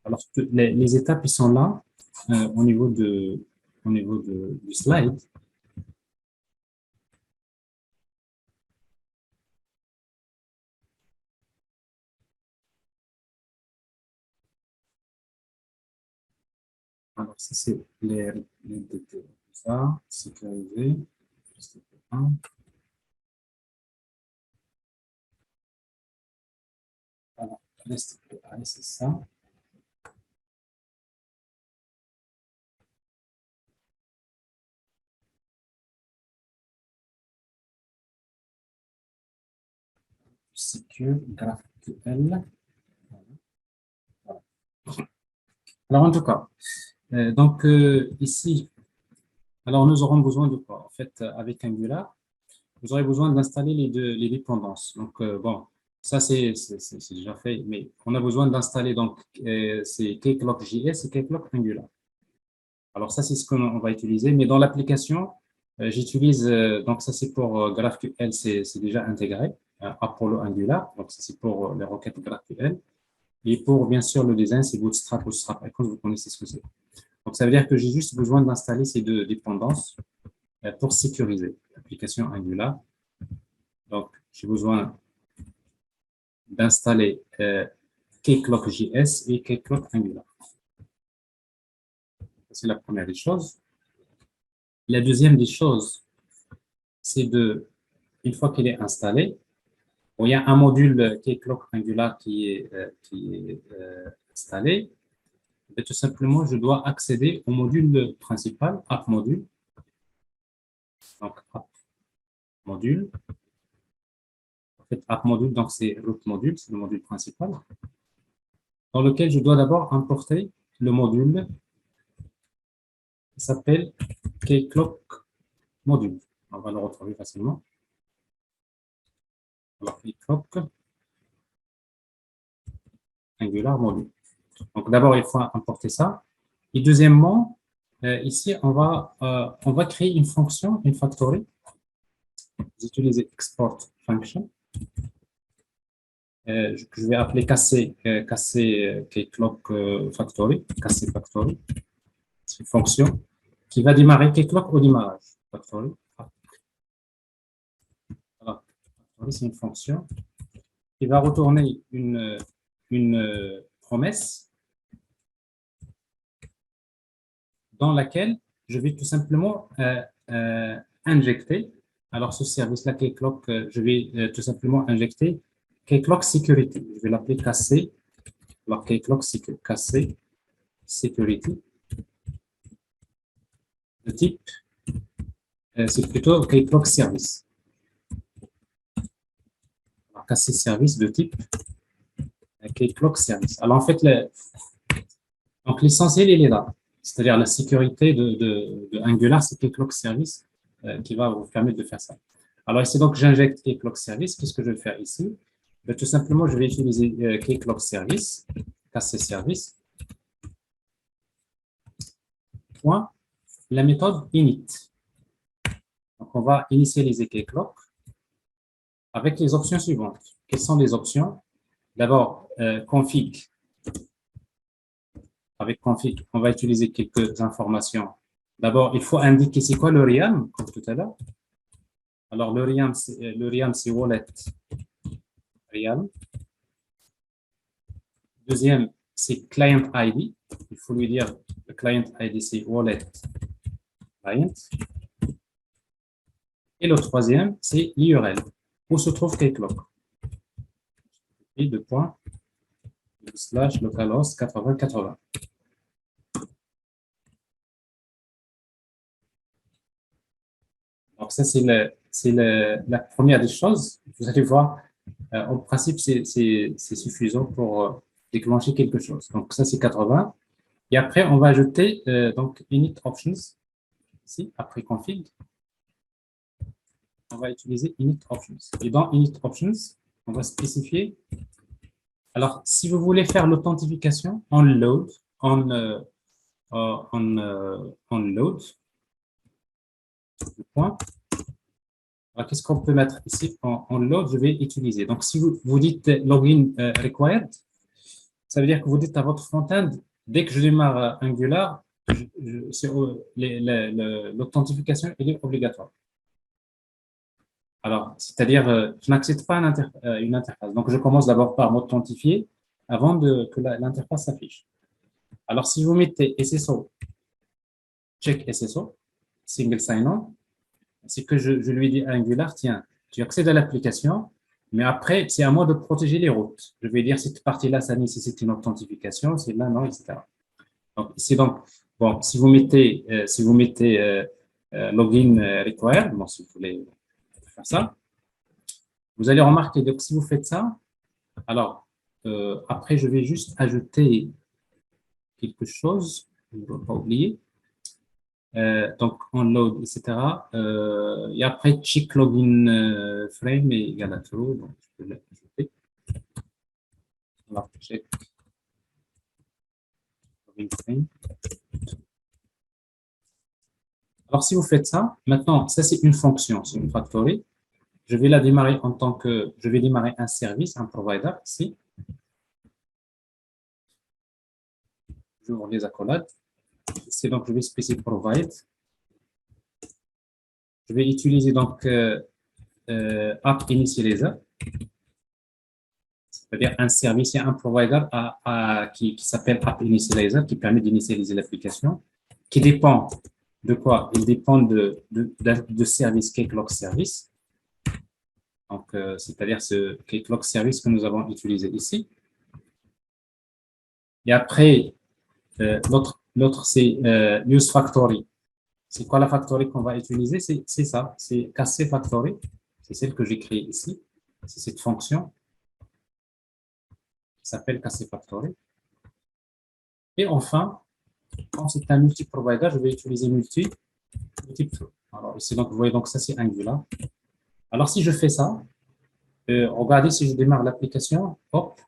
Alors les étapes, ils sont là au niveau du slide. Alors ça c'est les détails. Ça, sécuriser. Alors, c'est ça. Secure GraphQL. Alors, en tout cas, donc ici, alors nous aurons besoin de quoi? En fait, avec Angular, vous aurez besoin d'installer les dépendances. Donc, bon, ça c'est déjà fait, mais on a besoin d'installer donc c'est Kcloak.js et Kcloak Angular. Alors, ça c'est ce qu'on va utiliser, mais dans l'application, j'utilise, donc ça c'est pour GraphQL, c'est déjà intégré, Apollo Angular, donc ça c'est pour les requêtes GraphQL. Et pour, bien sûr, le design, c'est Bootstrap, Bootstrap Icon, vous connaissez ce que c'est. Donc, ça veut dire que j'ai juste besoin d'installer ces deux dépendances pour sécuriser l'application Angular. Donc, j'ai besoin d'installer Kcloak.js et Kcloak Angular. C'est la première des choses. La deuxième des choses, c'est de, une fois qu'il est installé, bon, il y a un module Kcloak Angular qui est installé. Et tout simplement, je dois accéder au module principal, App Module. Donc, App Module. En fait, App Module, donc c'est root module, c'est le module principal, dans lequel je dois d'abord importer le module qui s'appelle Kcloak Module. On va le retrouver facilement. Alors, Kcloak Angular Module. Donc, d'abord, il faut importer ça. Et deuxièmement, ici, on va créer une fonction, une factory. Vous utilisez export function. Que je vais appeler Kcloak Factory. KC Factory. C'est une fonction qui va démarrer Kcloak au démarrage. Factory. Alors, c'est une fonction qui va retourner une promesse dans laquelle je vais tout simplement injecter. Alors, ce service-là, Keycloak, je vais tout simplement injecter Keycloak Security. Je vais l'appeler KC. Alors, Keycloak KC Security. Le type, c'est plutôt Keycloak Service. Alors, KC Service de type Keycloak Service. Alors, en fait, donc l'essentiel, il est là. C'est-à-dire la sécurité de Angular, c'est Keycloak Service qui va vous permettre de faire ça. Alors ici, donc, j'injecte Keycloak Service. Qu'est-ce que je vais faire ici? Ben, tout simplement, je vais utiliser Keycloak Service, KC Service, point, la méthode init. Donc, on va initialiser Keycloak avec les options suivantes. Quelles sont les options? D'abord, config. Avec config, on va utiliser quelques informations. D'abord, il faut indiquer c'est quoi le RIAM, comme tout à l'heure. Alors, le RIAM, c'est wallet RIAM. Deuxième, c'est client ID. Il faut lui dire le client ID, c'est wallet client. Et le troisième, c'est l'URL. Où se trouve Keycloak? Et deux points, / localhost 8080. Donc, ça, c'est la première des choses. Vous allez voir, en principe, c'est suffisant pour déclencher quelque chose. Donc, ça, c'est 80. Et après, on va ajouter donc init options. Ici, après config, on va utiliser init options. Et dans init options, on va spécifier. Alors, si vous voulez faire l'authentification on load, load, point. Alors, qu'est-ce qu'on peut mettre ici en load? Je vais utiliser. Donc, si vous dites login required, ça veut dire que vous dites à votre front-end, dès que je démarre Angular, l'authentification est obligatoire. Alors, c'est-à-dire, je n'accède pas à une interface. Donc, je commence d'abord par m'authentifier avant que l'interface s'affiche. Alors, si vous mettez SSO, check SSO, single sign-on, c'est que je lui dis à Angular, tiens, tu accèdes à l'application, mais après, c'est à moi de protéger les routes. Je vais dire, cette partie-là, ça nécessite une authentification, c'est là, non, etc. Donc, ici, donc, bon, si vous mettez login required, bon, si vous voulez faire ça, vous allez remarquer, donc, si vous faites ça, alors, après, je vais juste ajouter quelque chose, je ne dois pas oublier. Donc, on load, etc. Et après, check login frame est égal à true. Donc, je peux l'ajouter. Alors, check login frame. Alors, si vous faites ça, maintenant, ça, c'est une fonction, c'est une factory. Je vais la démarrer en tant que, je vais démarrer un service, un provider ici. J'ouvre les accolades. C'est donc, je vais spécifier provide. Je vais utiliser donc app initializer, c'est-à-dire un service et un provider qui s'appelle app initializer, qui permet d'initialiser l'application, qui dépend de quoi? Il dépend de service Keycloak Service. Donc, c'est-à-dire ce Keycloak Service que nous avons utilisé ici. Et après, l'autre c'est Use Factory. C'est quoi la factory qu'on va utiliser? C'est ça, c'est KC Factory. C'est celle que j'ai créée ici. C'est cette fonction qui s'appelle KC Factory. Et enfin, quand c'est un multi-provider, je vais utiliser multi. Alors ici, donc, vous voyez, donc ça c'est Angular. Alors si je fais ça, regardez si je démarre l'application, hop,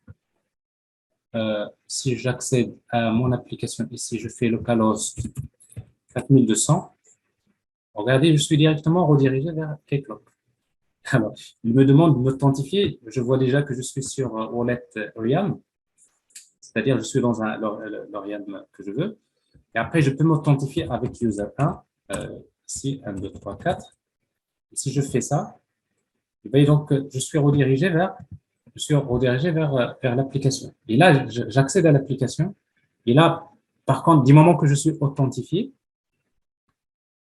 si j'accède à mon application ici, je fais localhost 4200. Regardez, je suis directement redirigé vers Keycloak. Alors, il me demande de m'authentifier. Je vois déjà que je suis sur Wallet RIAM, c'est-à-dire je suis dans le RIAM que je veux. Et après, je peux m'authentifier avec user 1, ici, 1, 2, 3, 4. Et si je fais ça, et bien, donc, je suis redirigé vers l'application. Et là, j'accède à l'application. Et là, par contre, du moment que je suis authentifié,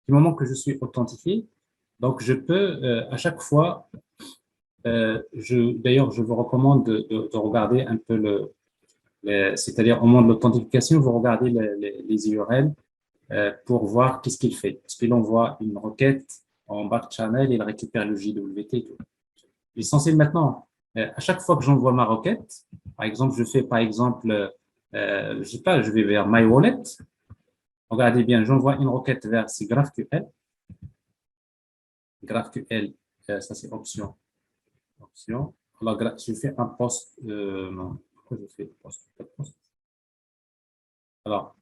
Du moment que je suis authentifié, donc je peux à chaque fois, d'ailleurs, je vous recommande de regarder un peu c'est-à-dire au moment de l'authentification, vous regardez les URL pour voir qu'est-ce qu'il fait. Est-ce qu'il envoie une requête en back channel, il récupère le JWT et tout. L'essentiel maintenant, à chaque fois que j'envoie ma requête, par exemple, je fais par exemple, je sais pas, je vais vers My Wallet. Regardez bien, j'envoie une requête vers GraphQL. GraphQL, ça c'est option. Option. Alors, je fais un post. Non, pourquoi je fais post? Alors,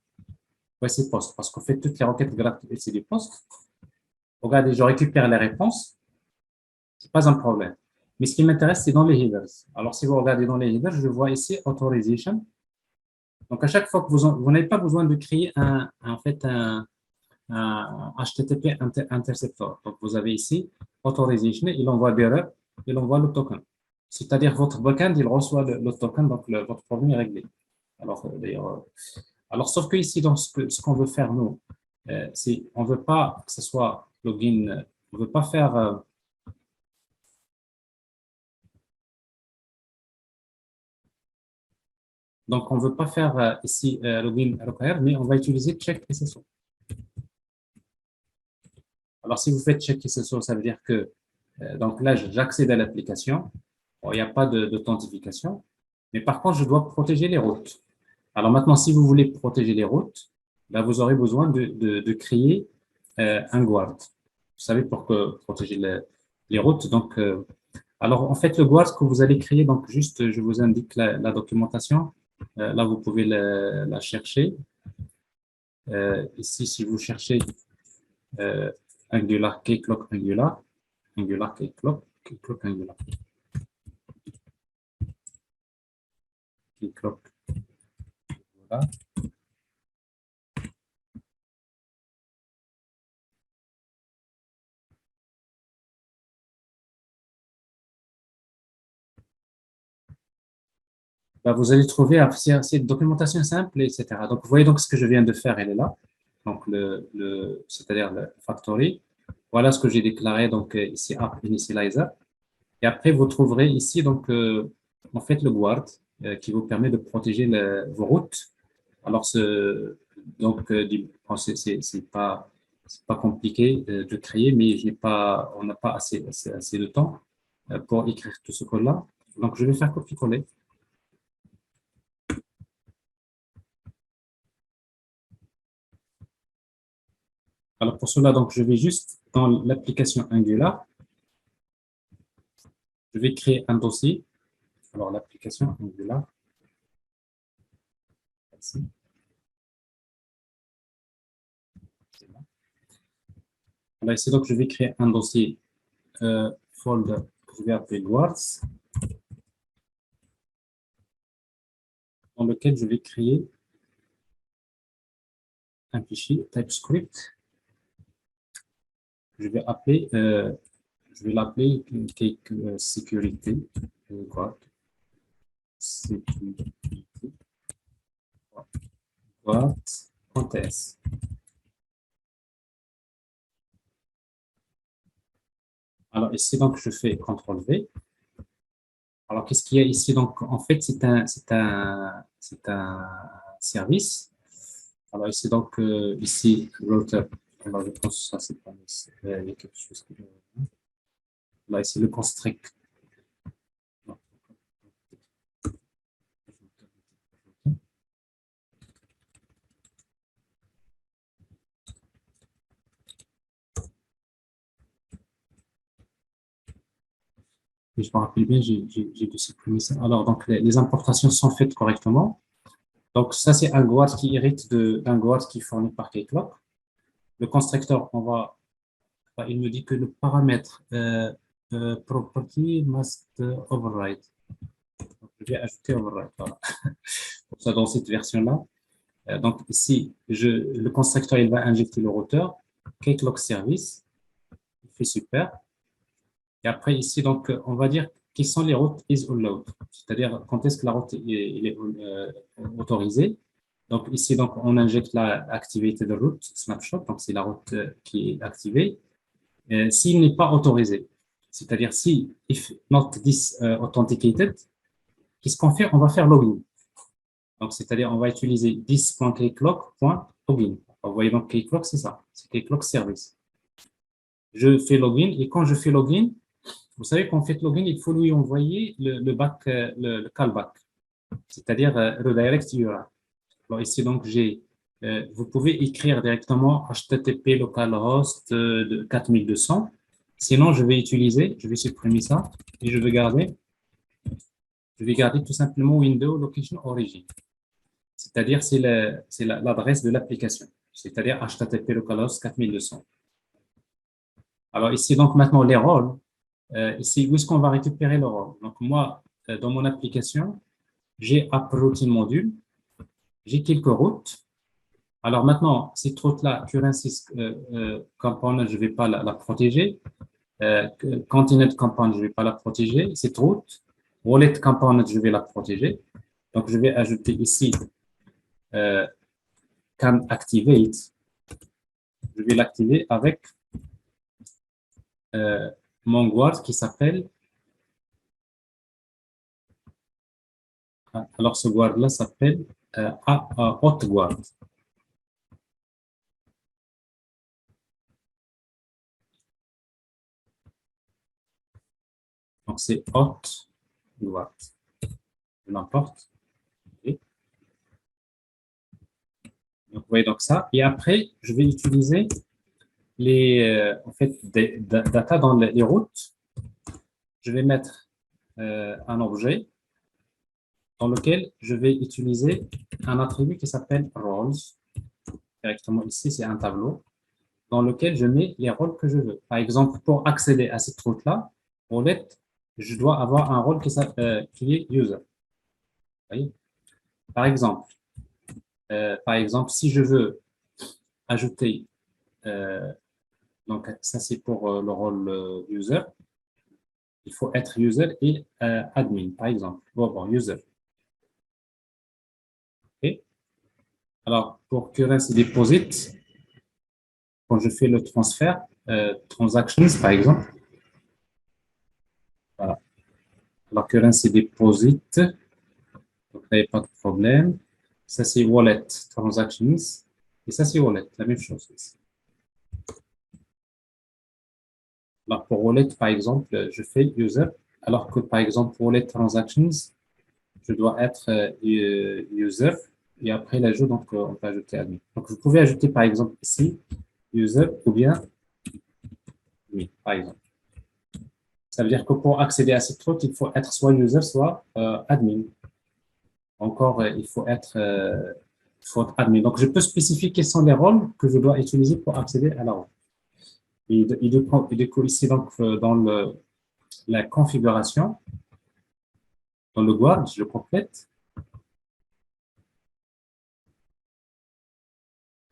ouais, c'est post, parce qu'en fait, toutes les requêtes GraphQL, c'est des posts. Regardez, je récupère les réponses. C'est pas un problème. Mais ce qui m'intéresse, c'est dans les headers. Alors, si vous regardez dans les headers, je vois ici Authorization. Donc, à chaque fois que vous n'avez pas besoin de créer en fait, un HTTP interceptor. Donc, vous avez ici Authorization, il envoie l'erreur, il envoie le token. C'est-à-dire votre backend, il reçoit le token, donc votre problème est réglé. Alors, d'ailleurs, alors sauf que ici, dans ce qu'on veut faire, nous, c'est on ne veut pas que ce soit login, on ne veut pas faire donc, on ne veut pas faire ici login require, mais on va utiliser check SSO. Alors, si vous faites check SSO, ça veut dire que donc là, j'accède à l'application. Bon, il n'y a pas d'authentification, mais par contre, je dois protéger les routes. Alors maintenant, si vous voulez protéger les routes, là, vous aurez besoin de créer un guard. Vous savez, pour protéger les routes. Donc, alors, en fait, le guard que vous allez créer, donc juste, je vous indique la documentation. Là, vous pouvez la chercher. Ici, si vous cherchez Angular, Keycloak Angular, Angular, Keycloak, Keycloak Angular. Keycloak. Voilà. Bah, vous allez trouver c'est une documentation simple, etc. Donc, vous voyez donc ce que je viens de faire, elle est là. Donc, c'est-à-dire le factory. Voilà ce que j'ai déclaré donc ici, app initializer. Et après, vous trouverez ici donc en fait le guard qui vous permet de protéger vos routes. Alors, donc, c'est pas compliqué de créer, mais on n'a pas assez de temps pour écrire tout ce code-là. Donc, je vais faire copier-coller. Alors, pour cela, donc, je vais juste dans l'application Angular, je vais créer un dossier. Alors, l'application Angular. Ici. Alors, ici, donc, je vais créer un dossier folder que je vais appeler Guards, dans lequel je vais créer un fichier TypeScript. Je vais l'appeler sécurité guard sécurité guard.ts. Alors ici donc je fais CTRL V. Alors qu'est-ce qu'il y a ici? Donc en fait c'est un service. Alors ici donc ici router. Alors je pense que ça c'est pas il y a quelque chose que là ici le constrict. Et je me rappelle bien, j'ai dû supprimer ça. Alors, donc, les importations sont faites correctement. Donc, ça, c'est un guard qui hérite d'un guard qui est fourni par Keycloak. Le constructeur, il me dit que le paramètre property must override. Donc, je vais ajouter override. Voilà. Pour ça, dans cette version-là. Donc, ici, le constructeur, il va injecter le routeur. Keycloak service. Il fait super. Et après, ici, donc, on va dire quelles sont les routes is allowed, c'est-à-dire quand est-ce que la route est autorisée. Donc, ici, donc, on injecte l'activité de route snapshot. Donc, c'est la route qui est activée. S'il n'est pas autorisé, c'est-à-dire si if not this authenticated, qu'est-ce qu'on fait? On va faire login. Donc, c'est-à-dire, on va utiliser this.kclock.login. Vous voyez donc kclock, c'est ça. C'est kclock service. Je fais login et quand je fais login, vous savez qu'en fait login, il faut lui envoyer le back, le callback, c'est-à-dire redirect URL. Alors ici, donc, vous pouvez écrire directement HTTP localhost de 4200. Sinon, je vais supprimer ça et je vais garder tout simplement Windows Location Origin. C'est-à-dire, c'est l'adresse de l'application, c'est-à-dire HTTP localhost 4200. Alors ici, donc, maintenant, les rôles. Ici, où est-ce qu'on va récupérer le rôle? Donc, moi, dans mon application, j'ai App Routine Module, j'ai quelques routes. Alors maintenant, cette route-là, Currency Component, je ne vais pas la protéger. Continent Component, je ne vais pas la protéger. Cette route, Wallet Component, je vais la protéger. Donc, je vais ajouter ici Can Activate. Je vais l'activer avec mon guard qui s'appelle. Alors, ce guard-là s'appelle Hot Guard. Donc, c'est Hot Guard. Je l'emporte. Okay. Donc, vous voyez donc ça. Et après, je vais utiliser en fait, des data dans les routes. Je vais mettre un objet dans lequel je vais utiliser un attribut qui s'appelle roles. Directement ici, c'est un tableau dans lequel je mets les rôles que je veux. Par exemple, pour accéder à cette route-là, je dois avoir un rôle qui est user. Vous voyez? Par exemple, si je veux ajouter, donc ça c'est pour le rôle user, il faut être user et admin, par exemple. Bon, user. Okay. Alors, pour currency deposit, quand je fais le transfert, transactions, par exemple, voilà. Alors, currency deposit, donc là, il n'y a pas de problème. Ça, c'est wallet transactions. Et ça, c'est wallet, la même chose ici. Alors, pour wallet, par exemple, je fais user, alors que, par exemple, pour wallet transactions, je dois être user, et après l'ajout, donc, on peut ajouter admin. Donc, vous pouvez ajouter, par exemple, ici, user ou bien admin, par exemple. Ça veut dire que pour accéder à cette route, il faut être soit user, soit admin. Encore, il faut être admin. Donc, je peux spécifier quels sont les rôles que je dois utiliser pour accéder à la route. Et du coup, ici, donc, dans la configuration, dans le guard, je complète.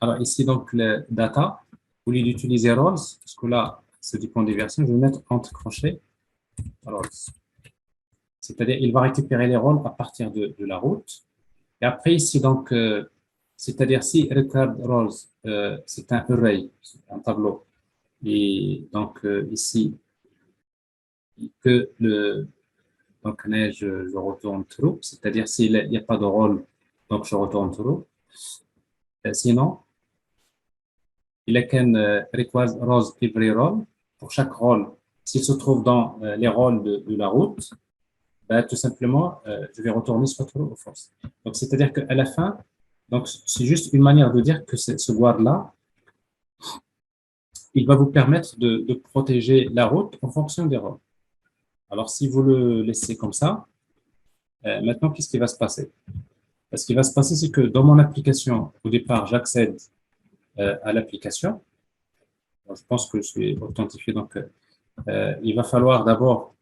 Alors, ici, donc, le data, au lieu d'utiliser roles, parce que là, c'est du point des versions, je vais mettre entre crochets roles. C'est-à-dire, il va récupérer les rôles à partir de la route. Et après, ici, donc, c'est-à-dire, si record roles, c'est un array, un tableau. Et donc, ici, que donc, je retourne true, c'est-à-dire s'il n'y a pas de rôle, donc je retourne true. Sinon, il can require rows every role. Pour chaque rôle, s'il se trouve dans les rôles de la route, ben, tout simplement, je vais retourner soit true ou false. Donc, c'est-à-dire qu'à la fin, donc c'est juste une manière de dire que ce guard-là, il va vous permettre de protéger la route en fonction des rôles. Alors, si vous le laissez comme ça, maintenant, qu'est-ce qui va se passer? Ce qui va se passer, c'est que dans mon application, au départ, j'accède à l'application. Je pense que je suis authentifié, donc il va falloir d'abord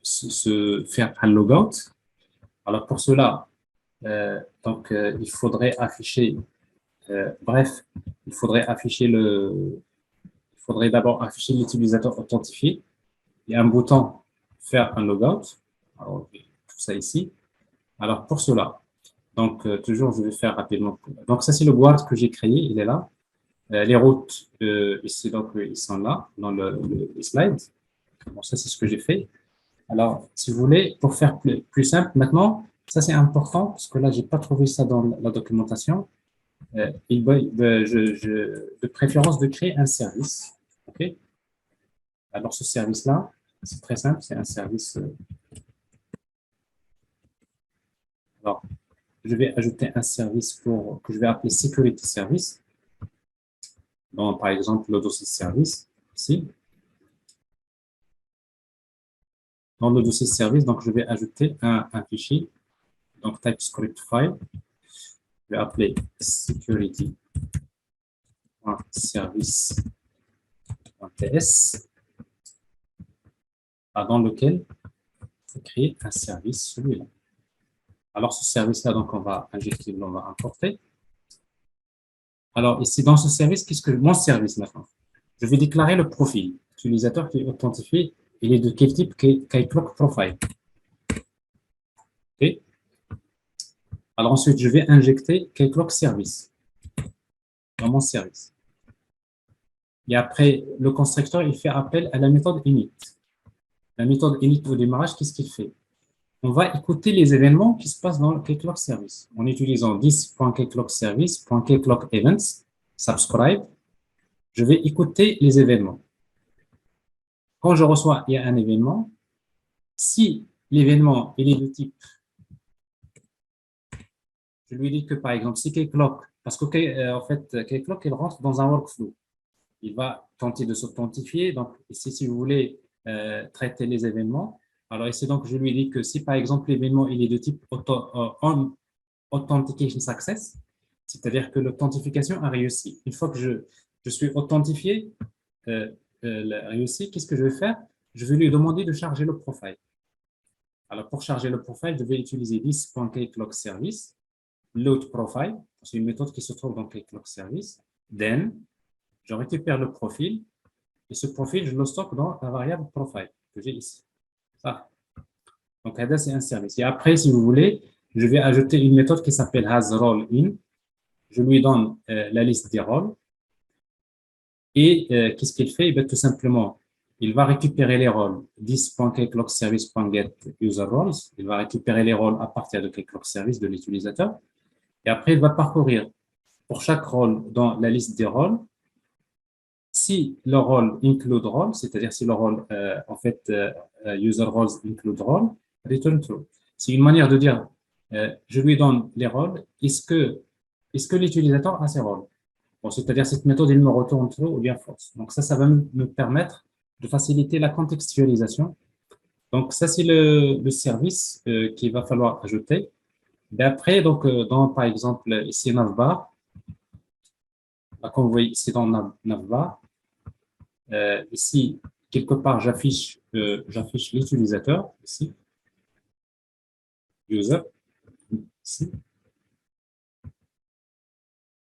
se faire un logout. Alors pour cela, il faudrait afficher, il faudrait d'abord afficher l'utilisateur authentifié et un bouton faire un logout. Alors, tout ça ici. Alors pour cela, Donc, toujours, je vais faire rapidement. Donc, ça, c'est le board que j'ai créé. Il est là. Les routes, ici, donc, ils sont là, dans les slides. Bon, ça, c'est ce que j'ai fait. Alors, si vous voulez, pour faire plus simple, maintenant, ça, c'est important, parce que là, j'ai pas trouvé ça dans la documentation. De préférence de créer un service. OK? Alors, ce service-là, c'est très simple, c'est un service. Alors, je vais ajouter un service que je vais appeler Security Service. Donc, par exemple, le dossier service, ici. Dans le dossier service, donc, je vais ajouter un fichier, donc TypeScript file. Je vais appeler security.service.ts, dans lequel je vais créer un service, celui-là. Alors, ce service-là, donc, on va injecter, on va importer. Alors, ici, dans ce service, qu'est-ce que mon service maintenant? Je vais déclarer le profil. L'utilisateur qui est authentifié, il est de quel type? Keycloak Profile. OK. Alors, ensuite, je vais injecter Keycloak Service dans mon service. Et après, le constructeur, il fait appel à la méthode init. La méthode init au démarrage, qu'est-ce qu'il fait? On va écouter les événements qui se passent dans le Keycloak Service en utilisant this.keycloak-service.keycloak-events, subscribe. Je vais écouter les événements. Quand je reçois, il y a un événement. Si l'événement il est de type, je lui dis que par exemple, si Keycloak, parce que en fait, Keycloak, il rentre dans un workflow. Il va tenter de s'authentifier. Donc, ici, si vous voulez traiter les événements, alors ici, donc, je lui dis que si par exemple, l'événement il est de type on authentication success, c'est-à-dire que l'authentification a réussi. Une fois que je suis authentifié, réussi, qu'est-ce que je vais faire? Je vais lui demander de charger le profile. Alors, pour charger le profile, je vais utiliser this.keycloak-service, load profile, c'est une méthode qui se trouve dans Keycloak Service. Then, je récupère le profil, et ce profil, je le stocke dans la variable profile que j'ai ici. Ça. Donc, là, c'est un service. Et après, si vous voulez, je vais ajouter une méthode qui s'appelle hasRollIn. Je lui donne la liste des rôles. Et qu'est-ce qu'il fait? Bien, tout simplement, il va récupérer les rôles this.keycloakService.getUserRoles. Il va récupérer les rôles à partir de Keycloak Service de l'utilisateur. Et après, il va parcourir pour chaque rôle dans la liste des rôles. Si le rôle include role, c'est-à-dire si le rôle, user roles include role, return true. C'est une manière de dire, je lui donne les rôles, est-ce que l'utilisateur a ses rôles? Bon, c'est-à-dire cette méthode, il me retourne true ou bien false. Donc ça va me permettre de faciliter la contextualisation. Donc ça, c'est le service qu'il va falloir ajouter. Et après, donc, par exemple, ici, navbar, comme vous voyez ici dans navbar, ici, quelque part, j'affiche l'utilisateur, ici, user, ici.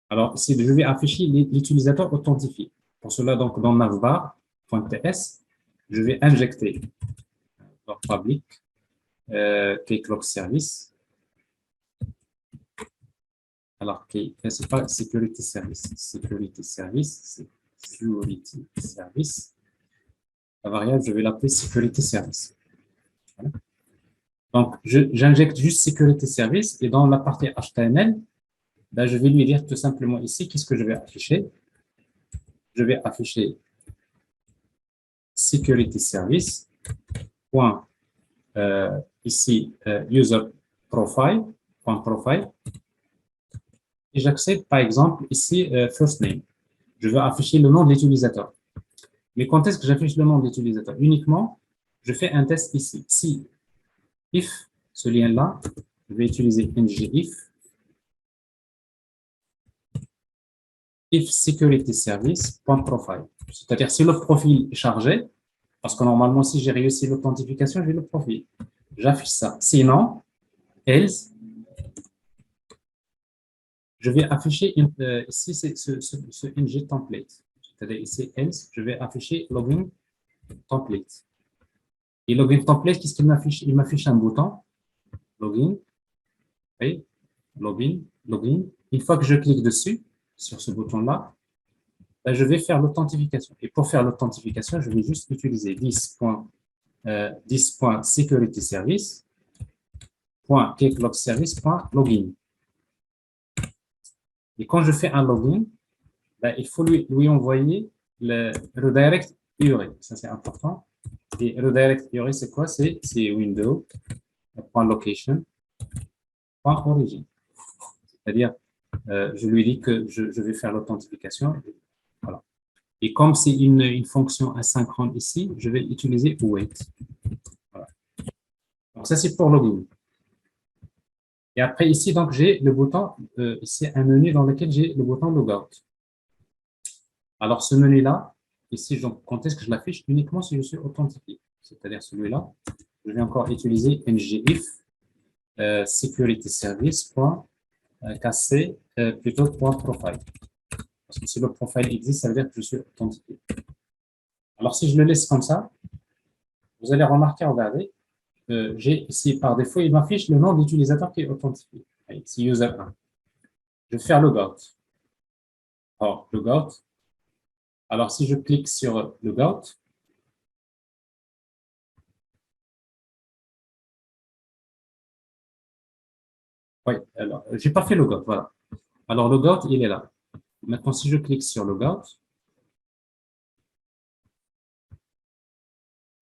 Alors, ici, je vais afficher l'utilisateur authentifié. Pour cela, donc, dans navbar.ts, je vais injecter leur public Keycloak Service. Alors, c'est pas Security Service, Security Service, Security Service. La variable, je vais l'appeler Security Service. Voilà. Donc, j'injecte juste Security Service et dans la partie HTML, ben, je vais lui dire tout simplement ici, qu'est-ce que je vais afficher? Je vais afficher Security Service, point, ici, User Profile, point profile, et j'accède par exemple ici, First Name. Je veux afficher le nom de l'utilisateur. Mais quand est-ce que j'affiche le nom de l'utilisateur? Uniquement, je fais un test ici. Si, if, ce lien-là, je vais utiliser ngIf, if security service.profile. C'est-à-dire, si le profil est chargé, parce que normalement, si j'ai réussi l'authentification, j'ai le profil. J'affiche ça. Sinon, else, je vais afficher ici, c'est ce ng template. C'est-à-dire, ici, else, je vais afficher login template. Et login template, qu'est-ce qu'il m'affiche? Il m'affiche un bouton, login, oui, login. Une fois que je clique dessus, sur ce bouton-là, ben, je vais faire l'authentification. Et pour faire l'authentification, je vais juste utiliser 10.securityservice.keycloakservice.login. Et quand je fais un login, ben, il faut lui envoyer le redirect URI. Ça, c'est important. Et redirect URI, c'est quoi? C'est window.location.origin. C'est-à-dire, je lui dis que je vais faire l'authentification. Voilà. Et comme c'est une fonction asynchrone ici, je vais utiliser wait. Voilà. Donc, ça, c'est pour login. Et après, ici, donc, j'ai le bouton, ici, un menu dans lequel j'ai le bouton logout. Alors, ce menu-là, ici, quand est-ce que je l'affiche? Uniquement si je suis authentifié. C'est-à-dire celui-là. Je vais encore utiliser ngIf security service.kc plutôt .profile. Parce que si le profile existe, ça veut dire que je suis authentifié. Alors, si je le laisse comme ça, vous allez remarquer, regardez, j'ai ici, par défaut, il m'affiche le nom de l'utilisateur qui est authentifié. Ici, user1. Je vais faire logout. Alors, logout. Alors, si je clique sur logout, oui, alors, j'ai pas fait logout, voilà. Alors, logout, il est là. Maintenant, si je clique sur logout,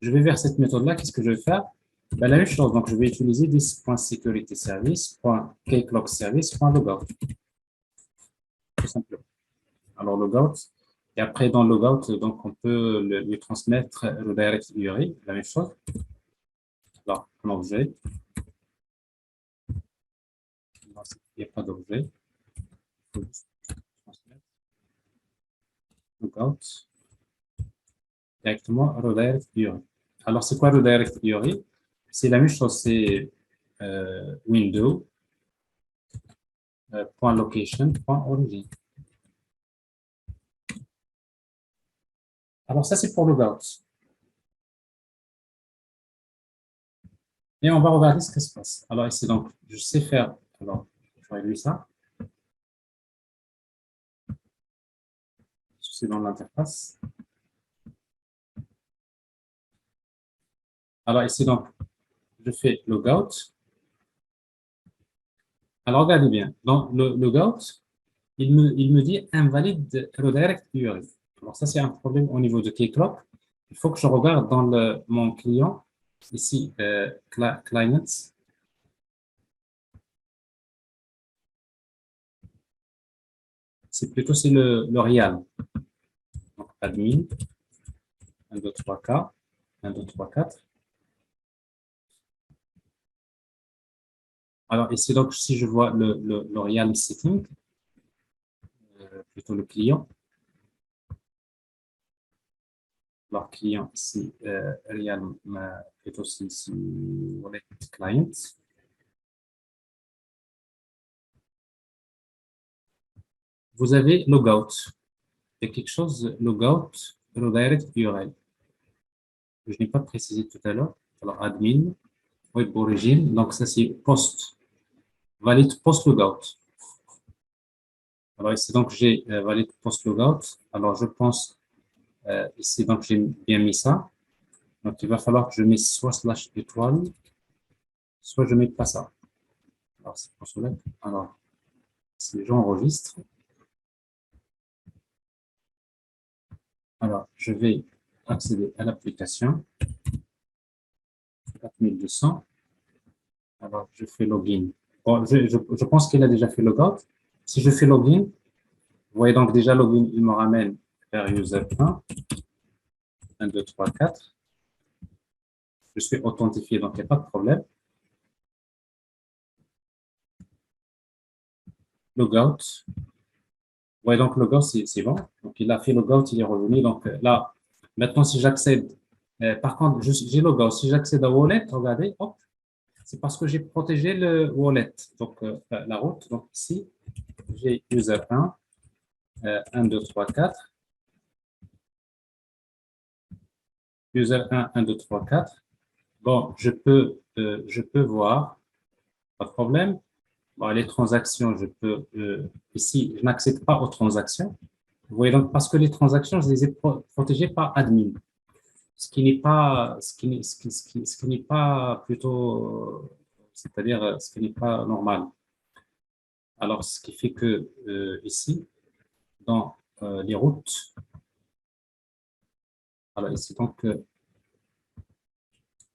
je vais vers cette méthode-là. Qu'est-ce que je vais faire? Ben, la même chose. Donc, je vais utiliser this.securityservice.keycloakservice.logout. Tout simplement. Alors, logout. Et après, dans logout, donc, on peut lui transmettre le direct URI, la même chose. Alors, un objet. Il n'y a pas d'objet. Il faut juste transmettre logout directement redirect URI. Alors, c'est quoi redirect URI? C'est la même chose, c'est window.location.origin. Alors, ça, c'est pour logout. Et on va regarder ce qui se passe. Alors, ici, donc, je sais faire. Alors, je vais réduire ça. C'est dans l'interface. Alors, ici, donc, je fais logout. Alors, regardez bien. Dans le logout, il me dit invalide redirect URI. Alors, ça, c'est un problème au niveau de Keycloak. Il faut que je regarde dans mon client, ici, clients. C'est plutôt le real. Donc, admin, 1, 2, 3, K, 1, 2, 3, 4. Alors, ici, donc, si je vois le real setting, plutôt le client. Alors, client ici, real, plutôt ici, wallet client. Vous avez logout. Il y a quelque chose, logout, redirect URL. Je n'ai pas précisé tout à l'heure. Alors, admin, web origin. Donc, ça, c'est post. Valide post logout. Alors, ici, donc, j'ai valide post logout. Alors, je pense, ici, donc, j'ai bien mis ça. Donc, il va falloir que je mette soit slash étoile, soit je ne mette pas ça. Alors, c'est pour cela. Alors, si j'enregistre. Alors, je vais accéder à l'application. 4200. Alors, je fais login. Bon, je pense qu'il a déjà fait logout. Si je fais login, vous voyez donc déjà login, il me ramène vers user 1, 1, 2, 3, 4. Je suis authentifié, donc il n'y a pas de problème. Logout. Vous voyez donc logout, c'est bon. Donc il a fait logout, il est revenu. Donc là, maintenant, si j'accède, par contre, j'ai logout. Si j'accède à wallet, regardez, hop, c'est parce que j'ai protégé le wallet, donc la route. Donc ici, j'ai user 1, 1, 2, 3, 4. User 1, 1, 2, 3, 4. Bon, je peux voir, pas de problème. Bon, les transactions, je peux, ici, je n'accède pas aux transactions. Vous voyez donc, parce que les transactions, je les ai protégées par admin. Ce qui n'est pas, ce qui n'est pas plutôt, c'est-à-dire ce qui n'est pas normal. Alors, ce qui fait que ici, dans les routes, alors ici, donc, je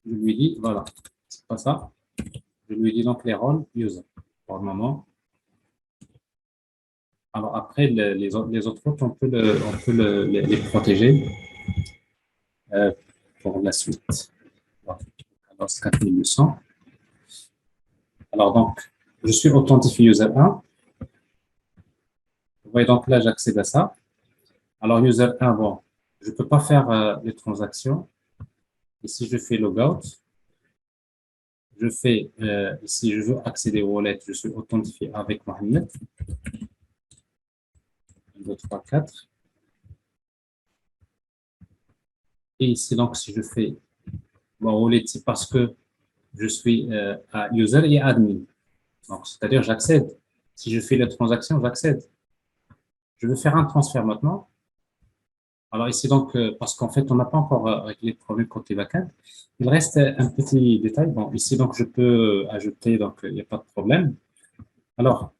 lui dis, voilà, c'est pas ça. Je lui dis donc les rôles user pour le moment. Alors après, les autres routes, on peut les protéger pour la suite. Alors, c'est 4200. Alors donc, je suis authentifié user 1. Vous voyez donc là, j'accède à ça. Alors user 1, bon, je ne peux pas faire les transactions. Ici, je fais logout. Je fais, ici, je veux accéder au wallet, je suis authentifié avec Mohamed. 1, 2, 3, 4. Et ici, donc, si je fais mon wallet, c'est parce que je suis à user et admin. Donc, c'est-à-dire, j'accède. Si je fais la transaction, j'accède. Je veux faire un transfert maintenant. Alors ici, donc, parce qu'en fait, on n'a pas encore réglé le problème côté backend. Il reste un petit détail. Bon, ici, donc, je peux ajouter, donc, il n'y a pas de problème. Alors,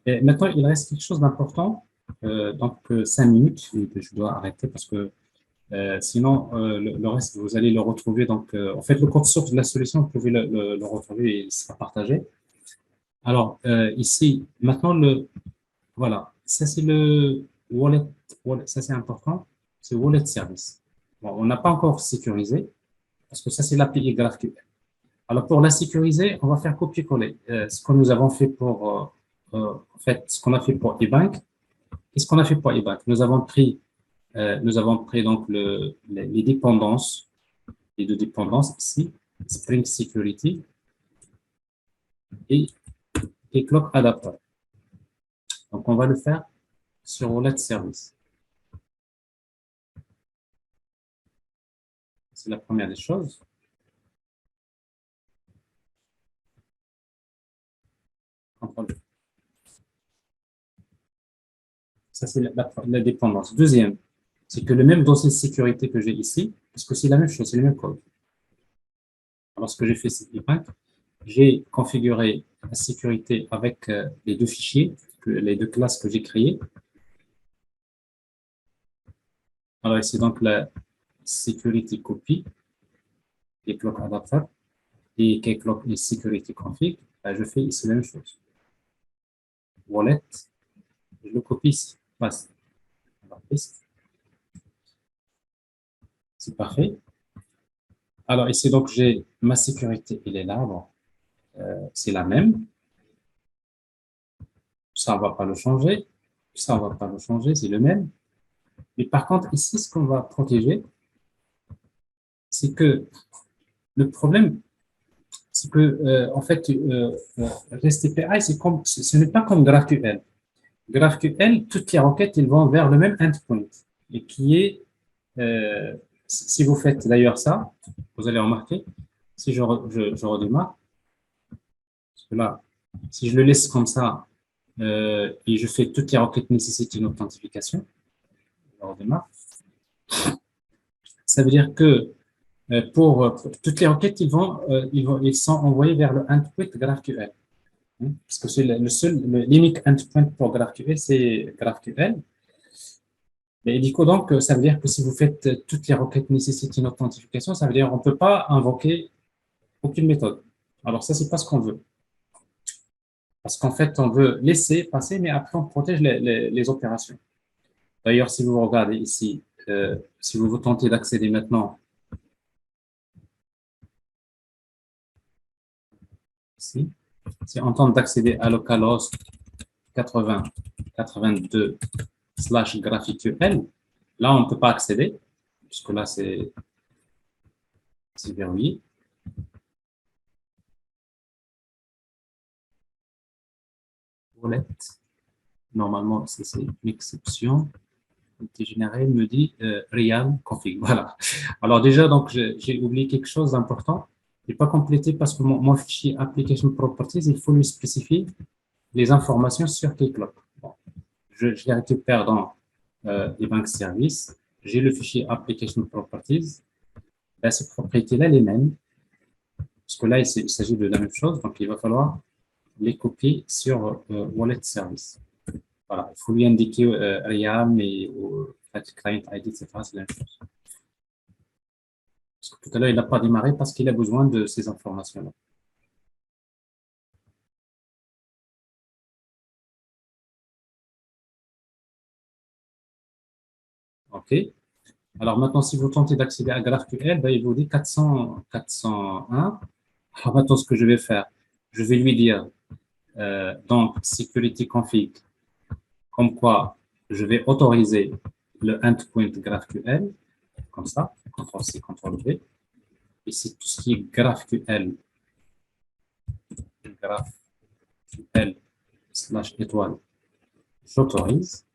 maintenant, il reste quelque chose d'important. Donc, 5 minutes, je dois arrêter parce que sinon, le reste, vous allez le retrouver. Donc, en fait, le code source de la solution, vous pouvez le retrouver et il sera partagé. Alors, ici, maintenant, voilà, ça c'est le wallet, ça c'est important, c'est wallet service. Bon, on n'a pas encore sécurisé parce que ça c'est l'API GraphQL. Alors, pour la sécuriser, on va faire copier-coller ce que nous avons fait pour, en fait, ce qu'on a fait pour eBank. Qu'est-ce qu'on a fait pour eBank? Nous avons pris donc les dépendances, les deux dépendances ici, Spring Security et Clock Adapter. Donc, on va le faire sur Wallet Service. C'est la première des choses. Ça, c'est la dépendance. Deuxième, c'est que le même dossier de sécurité que j'ai ici, parce que c'est la même chose, c'est le même code. Alors, ce que j'ai fait, c'est que j'ai configuré la sécurité avec les deux fichiers, les deux classes que j'ai créées. Alors, ici, donc, la security copy et clock adapter et clock et security config. Là, je fais ici la même chose. Wallet, je le copie ici. Passe. C'est parfait. Alors, ici, donc, j'ai ma sécurité, elle est là. Bon, c'est la même. Ça, on ne va pas le changer. Ça, on ne va pas le changer, c'est le même. Mais par contre, ici, ce qu'on va protéger, c'est que le problème, c'est que, en fait, REST API, ce n'est pas comme GraphQL. GraphQL, toutes les requêtes, ils vont vers le même endpoint. Et qui est, si vous faites d'ailleurs ça, vous allez remarquer, si je redémarre, parce que là, si je le laisse comme ça, et je fais toutes les requêtes nécessitent une authentification, je redémarre, ça veut dire que pour toutes les requêtes, ils sont envoyés vers le endpoint GraphQL. Parce que c'est l'unique endpoint pour GraphQL, c'est GraphQL. Et du coup, donc, ça veut dire que si vous faites toutes les requêtes nécessitent une authentification, ça veut dire qu'on ne peut pas invoquer aucune méthode. Alors ça, c'est pas ce qu'on veut. Parce qu'en fait, on veut laisser passer, mais après, on protège les opérations. D'ailleurs, si vous regardez ici, si vous tentez d'accéder maintenant ici, si on tente d'accéder à localhost 80.82/GraphQL, là, on ne peut pas accéder, puisque là, c'est verrouillé. Wallet. Normalement, c'est une exception. L'outil généré me dit real config. Voilà. Alors déjà, donc j'ai oublié quelque chose d'important. Je n'ai pas complété parce que mon fichier application properties, il faut lui spécifier les informations sur Keycloak. Bon, je les récupère dans les banques services. J'ai le fichier application properties. Là, ces propriétés-là, les mêmes. Parce que là, il s'agit de la même chose. Donc, il va falloir les copier sur Wallet Service. Voilà, il faut lui indiquer RIAM et Client ID, etc. C'est la même chose. Parce que tout à l'heure, il n'a pas démarré parce qu'il a besoin de ces informations-là. OK. Alors maintenant, si vous tentez d'accéder à GraphQL, ben, il vous dit 401. Alors maintenant, ce que je vais faire, je vais lui dire dans Security Config, comme quoi je vais autoriser le endpoint GraphQL, comme ça, CTRL-C, CTRL-V. Et c'est tout ce qui est GraphQL /étoile, j'autorise.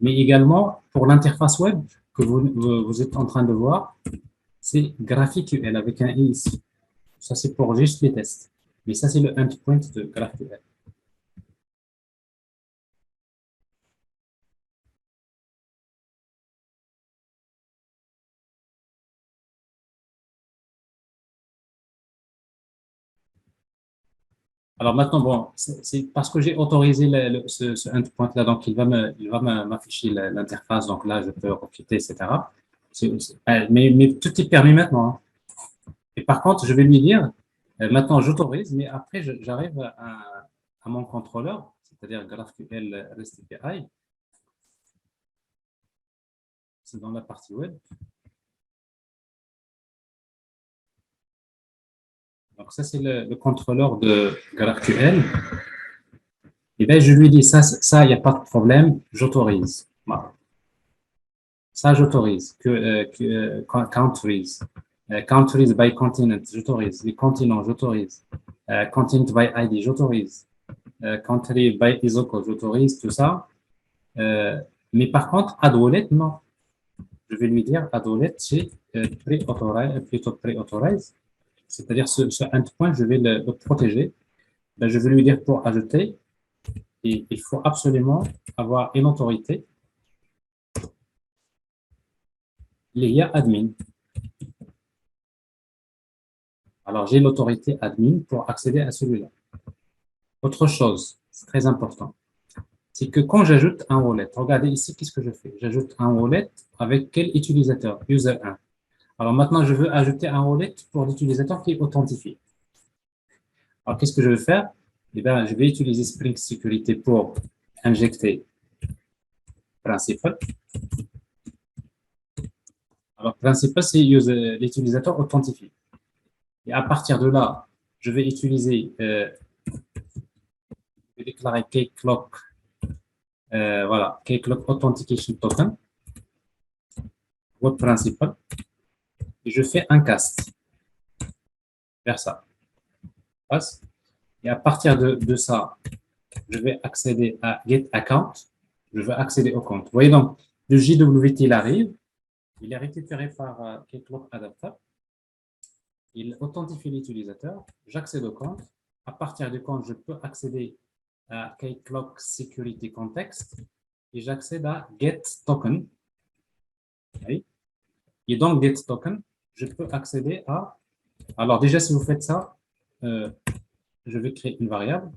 Mais également, pour l'interface web que vous êtes en train de voir, c'est GraphQL avec un i ici. Ça, c'est pour juste les tests. Mais ça, c'est le endpoint de GraphQL. Alors maintenant, bon, c'est parce que j'ai autorisé ce endpoint-là, donc il va m'afficher l'interface, donc là, je peux recruter, etc. Mais tout est permis maintenant, hein. Et par contre, je vais lui dire, maintenant, j'autorise, mais après, j'arrive à mon contrôleur, c'est-à-dire GraphQL REST API. C'est dans la partie web. Donc ça, c'est le contrôleur de GraphQL. Et bien, je lui dis, ça, il n'y a pas de problème, j'autorise. Voilà. Ça, j'autorise. Countries. Countries by continent, j'autorise. Les continents, j'autorise. Continent by ID, j'autorise. Country by ISOCO, j'autorise tout ça. Mais par contre, add wallet, non. Je vais lui dire add wallet, c'est pre-authorize. C'est-à-dire ce endpoint, je vais le protéger. Ben, je vais lui dire pour ajouter, et il faut absolument avoir une autorité. Il y a admin. Alors, j'ai l'autorité admin pour accéder à celui-là. Autre chose, c'est très important, c'est que quand j'ajoute un wallet, regardez ici, qu'est-ce que je fais? J'ajoute un wallet avec quel utilisateur? User 1. Alors maintenant, je veux ajouter un wallet pour l'utilisateur qui est authentifié. Alors, qu'est-ce que je vais faire? Eh bien, je vais utiliser Spring Security pour injecter Principal. Alors, Principal, c'est l'utilisateur authentifié. Et à partir de là, je vais utiliser, je vais déclarer Keycloak, voilà, Keycloak Authentication Token, web principal, et je fais un cast vers ça. Passe. Et à partir de ça, je vais accéder à Get Account, je vais accéder au compte. Vous voyez donc, le JWT, il arrive, il est récupéré par Keycloak Adapter, il authentifie l'utilisateur, j'accède au compte. À partir du compte, je peux accéder à Keycloak Security Context et j'accède à Get Token. Oui. Et donc, Get Token, je peux accéder à... Alors déjà, si vous faites ça, je vais créer une variable.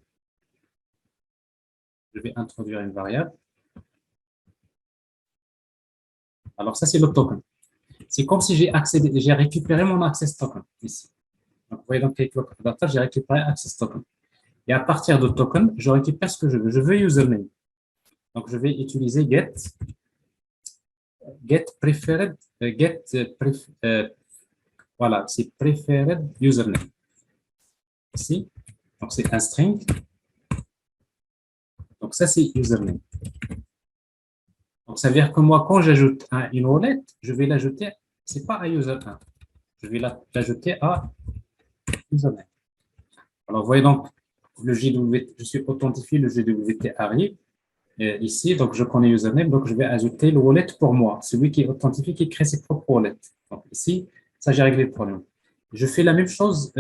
Je vais introduire une variable. Alors ça, c'est le token. C'est comme si j'ai accédé, j'ai récupéré mon access token ici. Donc, vous voyez donc Keycloak Adapter, j'ai récupéré access token. Et à partir de token, je récupère ce que je veux. Je veux username. Donc, je vais utiliser get preferred, voilà, c'est preferred username. Ici, donc c'est un string. Donc, ça, c'est username. Donc, ça veut dire que moi, quand j'ajoute une wallet, je vais l'ajouter, ce n'est pas à user 1. Je vais l'ajouter à username. Alors, vous voyez donc, le JWT, je suis authentifié, le JWT arrive ici, donc je connais username, donc je vais ajouter le wallet pour moi, celui qui est authentifié, qui crée ses propres wallets. Donc, ici, ça, j'ai réglé le problème. Je fais la même chose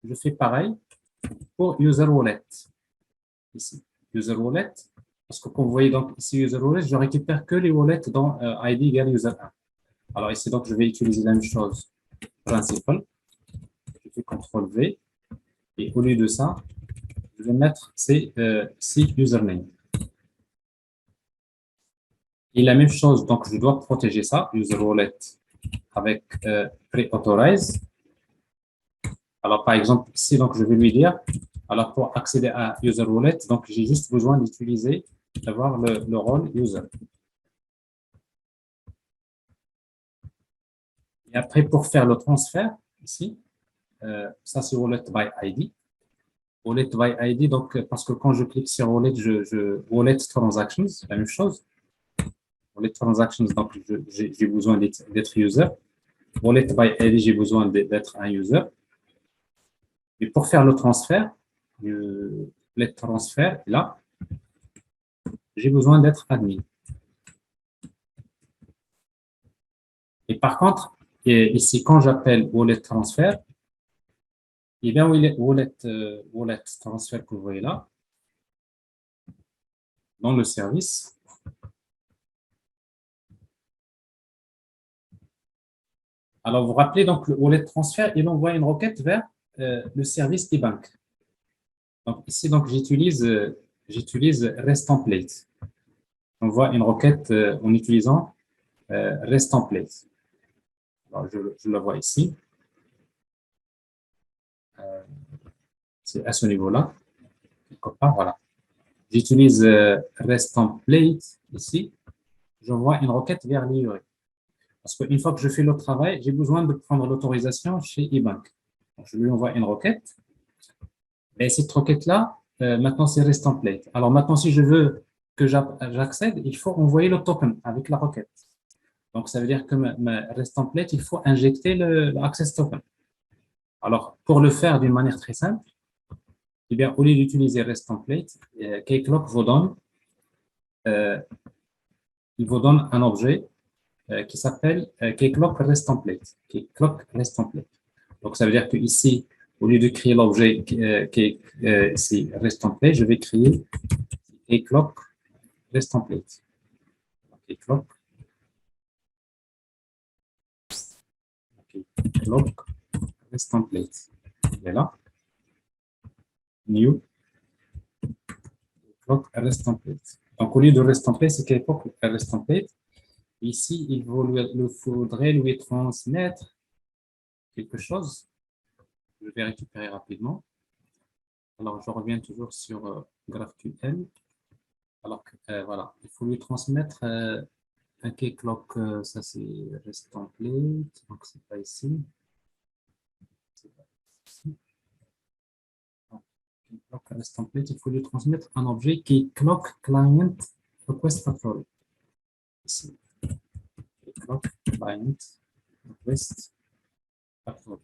je fais pareil pour user wallet. Ici, user wallet. Parce que comme vous voyez donc ici user wallet, je récupère que les wallets dans ID égale user 1. Alors ici, donc, je vais utiliser la même chose, principal. Je fais CTRL V. Et au lieu de ça, je vais mettre c'est username. Et la même chose, donc je dois protéger ça, user wallet, avec pre-authorize. Alors par exemple, ici, donc je vais lui dire, alors pour accéder à user wallet, donc j'ai juste besoin d'utiliser, d'avoir le rôle user. Et après, pour faire le transfert, ici, ça c'est wallet by ID. Wallet by ID, donc parce que quand je clique sur wallet, wallet transactions, la même chose. Wallet transactions, donc j'ai besoin d'être user. Wallet by ID, j'ai besoin d'être un user. Et pour faire le transfert, le transfert, là, j'ai besoin d'être admin. Et par contre, ici, quand j'appelle wallet transfert, et bien wallet transfert que vous voyez là, dans le service, alors vous vous rappelez donc le wallet transfert, il envoie une requête vers le service eBank. Donc ici, donc j'utilise REST template. On voit une requête en utilisant REST template. Alors, je la vois ici. C'est à ce niveau-là. Voilà. J'utilise REST template ici. J'envoie une requête vers l'IURI. Parce qu'une fois que je fais le travail, j'ai besoin de prendre l'autorisation chez eBank. Donc, je lui envoie une requête. Et cette requête-là, maintenant, c'est REST template. Alors maintenant, si je veux que j'accède, il faut envoyer le token avec la requête. Donc, ça veut dire que ma REST template, il faut injecter le access token. Alors, pour le faire d'une manière très simple, eh bien, au lieu d'utiliser REST template, Keycloak vous donne, il vous donne un objet qui s'appelle Keycloak REST template. Keycloak REST template. Donc, ça veut dire que ici, au lieu de créer l'objet qui est REST template, je vais créer Keycloak REST template. Keycloak REST template. Il est là. New Keycloak REST template. Donc, au lieu de REST template, c'est Keycloak REST template. Ici, il faudrait lui transmettre quelque chose. Je vais récupérer rapidement. Alors, je reviens toujours sur GraphQL. Alors, voilà, il faut lui transmettre un Keycloak, ça c'est REST template, donc c'est pas ici. C'est pas ici. Keycloak REST template, il faut lui transmettre un objet Keycloak client request factory. Ici. Keycloak client request factory.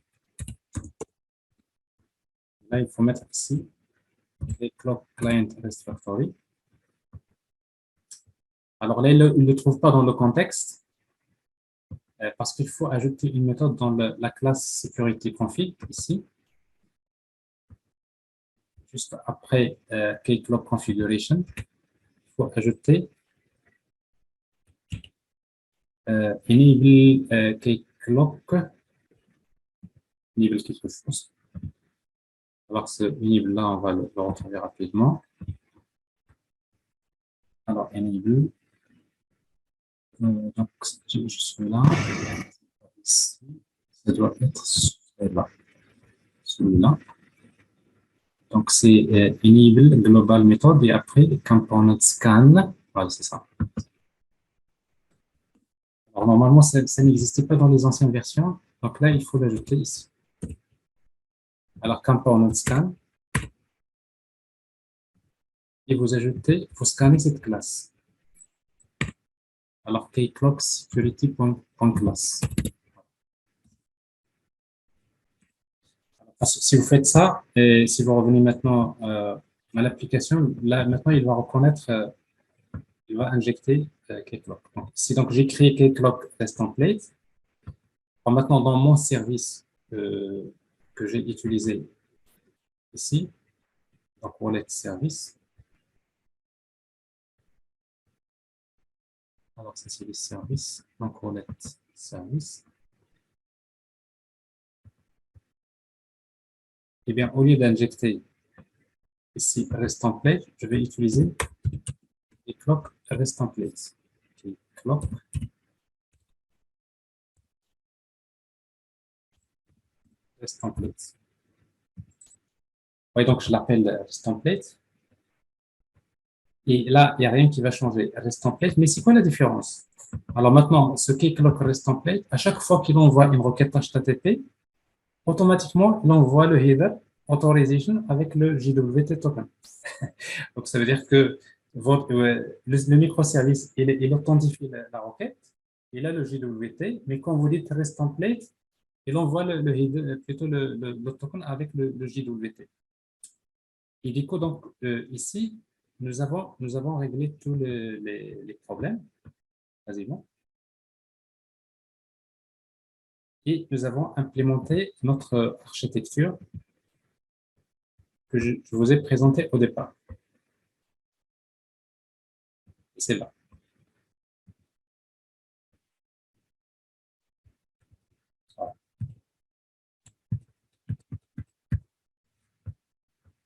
Là, il faut mettre ici Keycloak client request factory. Alors là, il ne le trouve pas dans le contexte parce qu'il faut ajouter une méthode dans la classe security config ici. Juste après Keycloak configuration, il faut ajouter enable Keycloak, enable quelque chose. Alors ce enable là, on va le retrouver rapidement. Alors enable. Donc, je suis là. Ici, ça doit être celui-là. Celui-là. Donc, c'est enable global method et après component scan. Voilà, c'est ça. Alors, normalement, ça n'existait pas dans les anciennes versions. Donc là, il faut l'ajouter ici. Alors, component scan. Et vous ajoutez, vous scannez cette classe. Alors, Keycloak security.class. Si vous faites ça, et si vous revenez maintenant à l'application, là, maintenant, il va reconnaître, il va injecter Keycloak. Si donc j'ai créé Keycloak REST template, alors maintenant, dans mon service que j'ai utilisé ici, Donc, wallet service. Alors, ça, c'est les services. Donc, wallet service. Eh bien, au lieu d'injecter ici rest template, je vais utiliser clock rest template. Okay. Clock rest template. Oui, donc je l'appelle rest template. Et là, il n'y a rien qui va changer. Rest template, mais c'est quoi la différence? Alors maintenant, ce qui est clock rest template, à chaque fois qu'il envoie une requête HTTP, automatiquement, il envoie le header authorization avec le JWT token. Donc, ça veut dire que le microservice, il authentifie la requête, il a le JWT, mais quand vous dites rest template, il envoie plutôt le token avec le JWT. Et du coup, donc, ici, nous avons réglé tous les problèmes, quasiment. Et nous avons implémenté notre architecture que je vous ai présentée au départ. C'est là. Voilà.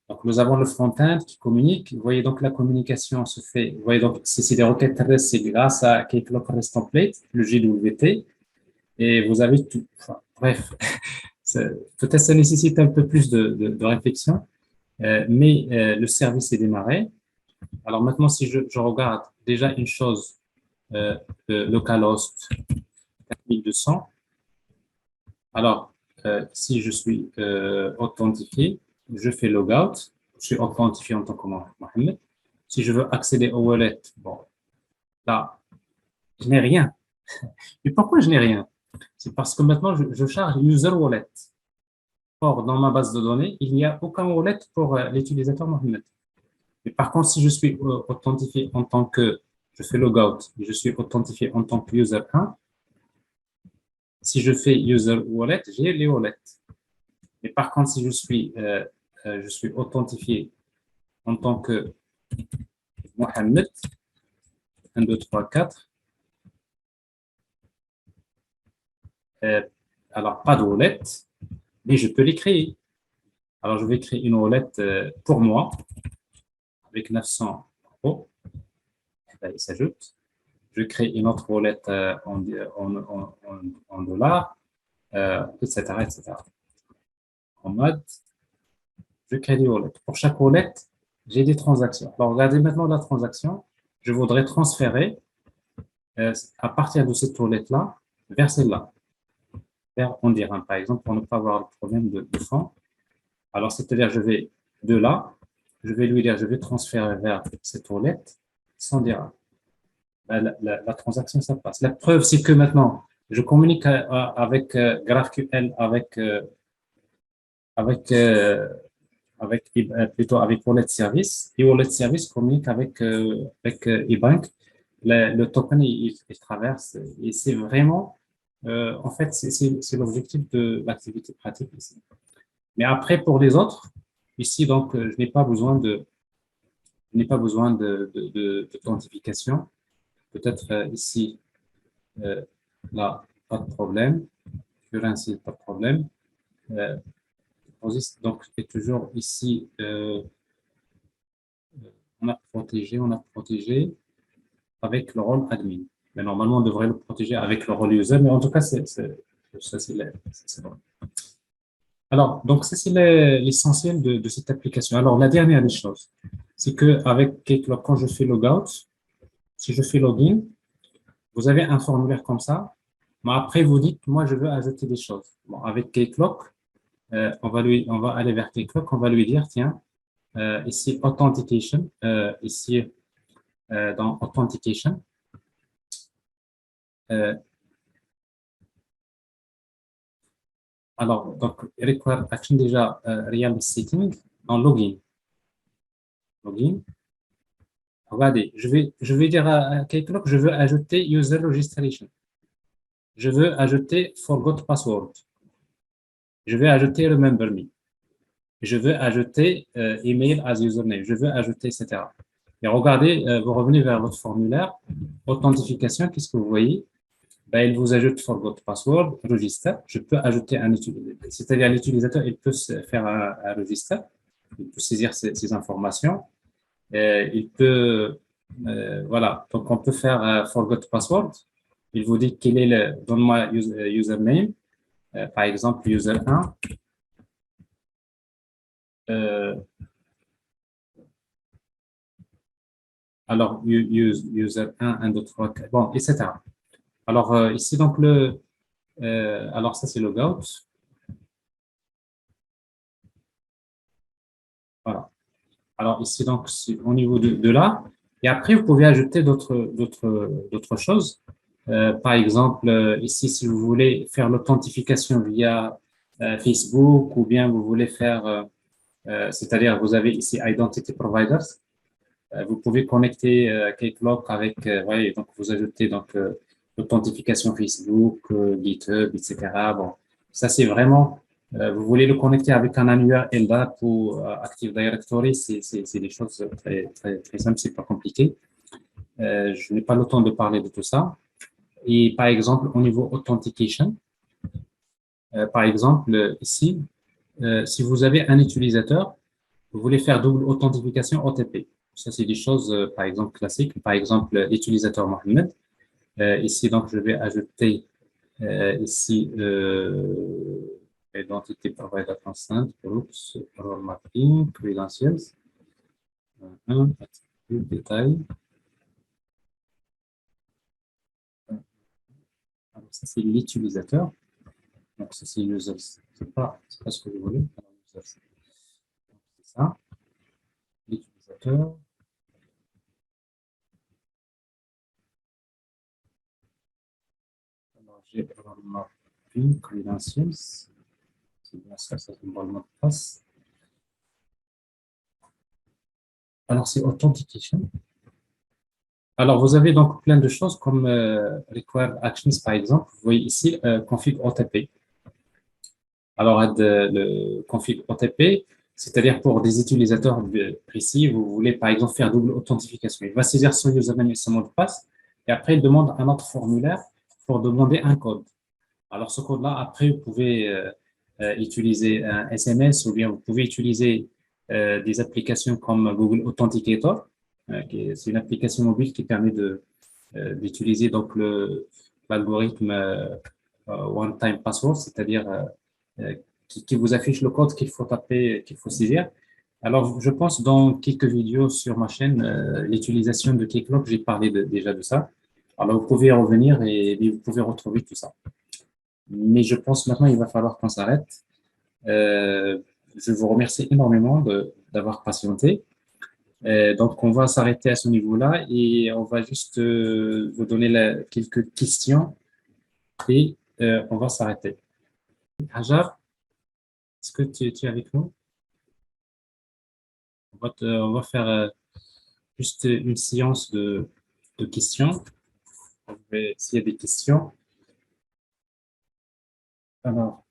Donc, nous avons le front-end qui communique. Vous voyez donc la communication se fait. Vous voyez donc, c'est des requêtes REST, c'est grâce à Keycloak REST Template, le JWT, et vous avez tout. Enfin, bref, peut-être ça nécessite un peu plus de réflexion, mais le service est démarré. Alors maintenant, si je regarde déjà une chose, localhost 4200. Alors, si je suis authentifié, je fais logout. Je suis authentifié en tant que Mohamed. Si je veux accéder au wallet, bon, là, je n'ai rien. Et pourquoi je n'ai rien? C'est parce que maintenant, je charge user wallet. Or, dans ma base de données, il n'y a aucun wallet pour l'utilisateur Mohamed. Mais par contre, si je suis authentifié en tant que, je fais logout, et je suis authentifié en tant que user 1, si je fais user wallet, j'ai les wallets. Mais par contre, si je suis authentifié en tant que Mohamed, 1, 2, 3, 4, alors pas de wallet, mais je peux les créer. Alors, je vais créer une wallet pour moi avec 900 euros. Il s'ajoute. Je crée une autre wallet en dollars, etc., etc. En mode, je crée des wallets. Pour chaque wallet, j'ai des transactions. Alors, regardez maintenant la transaction. Je voudrais transférer à partir de cette wallet-là vers celle-là, vers on dirait, par exemple, pour ne pas avoir le problème de fond. Alors, c'est-à-dire, je vais de là, je vais lui dire, je vais transférer vers cette wallet sans dire. La transaction, ça passe. La preuve, c'est que maintenant, je communique avec GraphQL, avec, plutôt avec Wallet Service, et Wallet Service communique avec eBank. Le token, il traverse, et c'est vraiment, en fait, c'est l'objectif de l'activité pratique ici. Mais après, pour les autres, ici, donc, je n'ai pas besoin d'authentification. Peut-être ici, là, pas de problème. Sur un site, pas de problème. Donc, c'est toujours ici, on a protégé avec le rôle admin. Mais normalement, on devrait le protéger avec le rôle user, mais en tout cas, ça, c'est bon. Alors, donc, ça, c'est l'essentiel de cette application. Alors, la dernière des choses, c'est qu'avec Keycloak, quand je fais logout, si je fais login, vous avez un formulaire comme ça, mais après, vous dites, moi, je veux ajouter des choses. Bon, avec Keycloak, on va aller vers Keycloak, on va lui dire, tiens, ici, Authentication, ici, dans Authentication, alors, donc, Require Action, déjà, Real Setting, en Login. Login. Regardez, je vais dire à Keycloak, je veux ajouter User Registration. Je veux ajouter Forgot Password. Je vais ajouter Remember Me. je veux ajouter email as username, je veux ajouter, etc. Et regardez, vous revenez vers votre formulaire, authentification, qu'est-ce que vous voyez? Ben, il vous ajoute forgot password, register. Je peux ajouter un utilisateur, c'est-à-dire l'utilisateur, il peut faire un register, il peut saisir ces informations. Il peut, voilà, donc on peut faire forgot password. Il vous dit quel est le, donne-moi username, par exemple user 1. Alors, user 1, 1, 2, 3, 4, bon, etc. Alors, ici, donc, alors ça, c'est logout. Voilà. Alors, ici, donc, au niveau de là. Et après, vous pouvez ajouter d'autres choses. Par exemple, ici, si vous voulez faire l'authentification via Facebook ou bien vous voulez faire, c'est-à-dire vous avez ici Identity Providers, vous pouvez connecter Cloak avec, voyez, donc vous ajoutez donc l'authentification Facebook, GitHub, etc. Bon, ça c'est vraiment, vous voulez le connecter avec un annuaire LDAP ou Active Directory, c'est des choses très simples, c'est pas compliqué. Je n'ai pas le temps de parler de tout ça. Et par exemple, au niveau authentication, par exemple, ici, si vous avez un utilisateur, vous voulez faire double authentification OTP. Ça, c'est des choses, par exemple, classiques. Par exemple, l'utilisateur Mohamed. Ici, donc, je vais ajouter ici identité provider consent, groups, role mapping, credentials. Un détail. Alors, ça, c'est l'utilisateur. Donc, ça, c'est users. C'est pas ce que je voulais. C'est ça. L'utilisateur. Alors, j'ai role mapping, credentials. C'est bien ça, c'est un bon mot de passe. Alors, c'est authentication. Alors, vous avez donc plein de choses comme required actions, par exemple. Vous voyez ici, config OTP. Alors, le config OTP, c'est-à-dire pour des utilisateurs précis, vous voulez par exemple faire double authentification. Il va saisir son username et son mot de passe, et après, il demande un autre formulaire pour demander un code. Alors, ce code-là, après, vous pouvez utiliser un SMS ou bien vous pouvez utiliser des applications comme Google Authenticator. C'est une application mobile qui permet d'utiliser donc l'algorithme One Time Password, c'est-à-dire qui vous affiche le code qu'il faut taper, qu'il faut saisir. Alors, je pense dans quelques vidéos sur ma chaîne, l'utilisation de Keycloak, j'ai parlé déjà de ça. Alors, vous pouvez y revenir et vous pouvez retrouver tout ça. Mais je pense maintenant il va falloir qu'on s'arrête. Je vous remercie énormément d'avoir patienté. Donc, on va s'arrêter à ce niveau-là et on va juste vous donner quelques questions et on va s'arrêter. Hajar, est-ce que tu es avec nous? On va faire juste une séance de questions. S'il y a des questions. Alors,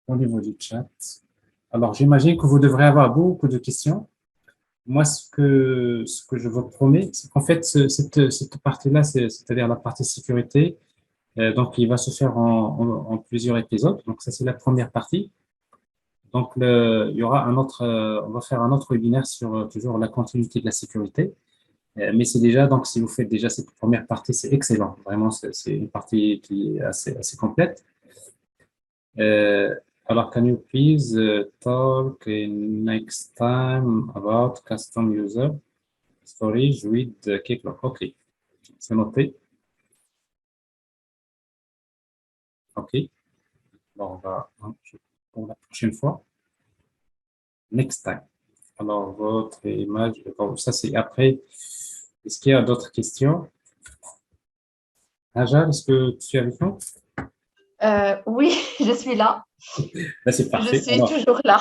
au niveau du chat. Alors, j'imagine que vous devrez avoir beaucoup de questions. Moi, ce que je vous promets, c'est qu'en fait, cette partie-là, c'est-à-dire la partie sécurité, donc il va se faire en plusieurs épisodes. Donc, ça, c'est la première partie. Donc, il y aura on va faire un autre webinaire sur toujours la continuité de la sécurité. Mais c'est déjà, donc, si vous faites déjà cette première partie, c'est excellent. Vraiment, c'est une partie qui est assez complète. Alors, can you please talk next time about custom user storage with Keycloak? OK, c'est noté. OK. Alors, on va pour la prochaine fois. Next time. Alors, votre image, bon, ça c'est après. Est-ce qu'il y a d'autres questions? Hajar, est-ce que tu es avec nous? Oui, je suis là. Là, c'est parfait. Je suis toujours là.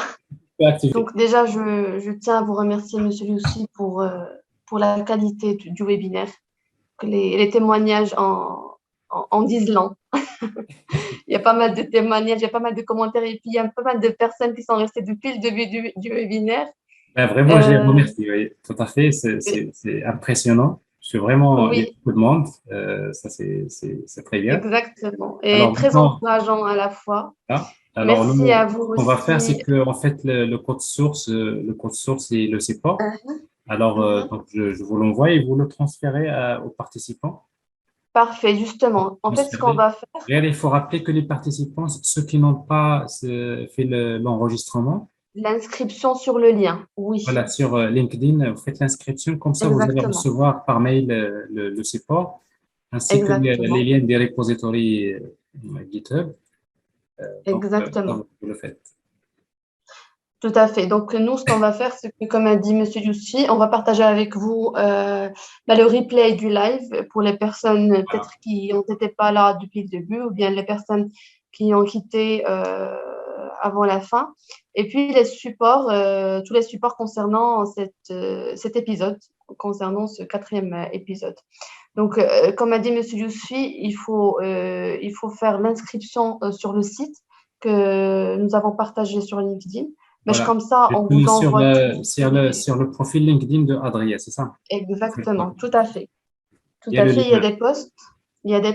Activer. Donc déjà, je tiens à vous remercier, Monsieur Youssi, pour la qualité du webinaire. Que les témoignages en disent long. il y a pas mal de témoignages, il y a pas mal de commentaires et puis il y a pas mal de personnes qui sont restées depuis le début du webinaire. Ben, vraiment, je les remercie, oui, tout à fait. C'est impressionnant. Je suis vraiment, il y a Oui, beaucoup de monde. Ça, c'est très bien. exactement. Et Alors, très maintenant, encourageant à la fois. là, alors, Merci à nous, vous ce qu'on va faire, c'est aussi. que, en fait, le code source et le support. Alors, Mhm. donc, je vous l'envoie et vous le transférez aux participants. Parfait, justement. En fait, ce qu'on Transférez. va faire, Et il faut rappeler que les participants, ceux qui n'ont pas fait l'enregistrement, l'inscription sur le lien. Oui, voilà, sur LinkedIn, vous faites l'inscription, comme ça vous allez exactement. recevoir par mail le support, ainsi que les Exactement. liens des repositories GitHub. Donc, ça, Exactement. vous le faites. Tout à fait. Donc, nous, ce qu'on va faire, c'est que, comme a dit Monsieur Youssi, on va partager avec vous le replay du live pour les personnes peut-être Voilà. qui n'étaient pas là depuis le début ou bien les personnes qui ont quitté avant la fin. Et puis, les supports, tous les supports concernant cet épisode, concernant ce quatrième épisode. Donc, comme a dit Monsieur Youssi, il faut faire l'inscription sur le site que nous avons partagé sur LinkedIn. Mais Voilà. comme ça, on vous Justement, envoie tous les... sur le profil LinkedIn de Adrien, c'est ça? Exactement, tout à fait. Tout Il y a à le fait. lien. Il y a des posts, il y a des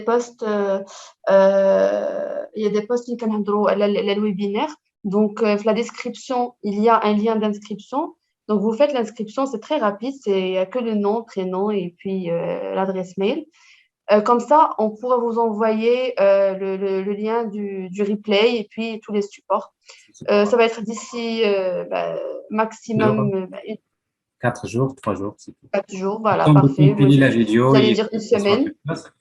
posts qui sont le webinaire. Donc, la description, il y a un lien d'inscription. Donc, vous faites l'inscription, c'est très rapide, il n'y a que le nom, prénom et puis l'adresse mail. Comme ça, on pourra vous envoyer le lien du replay et puis tous les supports. C'est pas Ça grave. va être d'ici Jours, maximum 4 jours, 3 jours, c'est tout. 4 jours. Le Voilà, temps de parfait. compiler la Vous vidéo allez et dire une que ça soit semaine. efficace.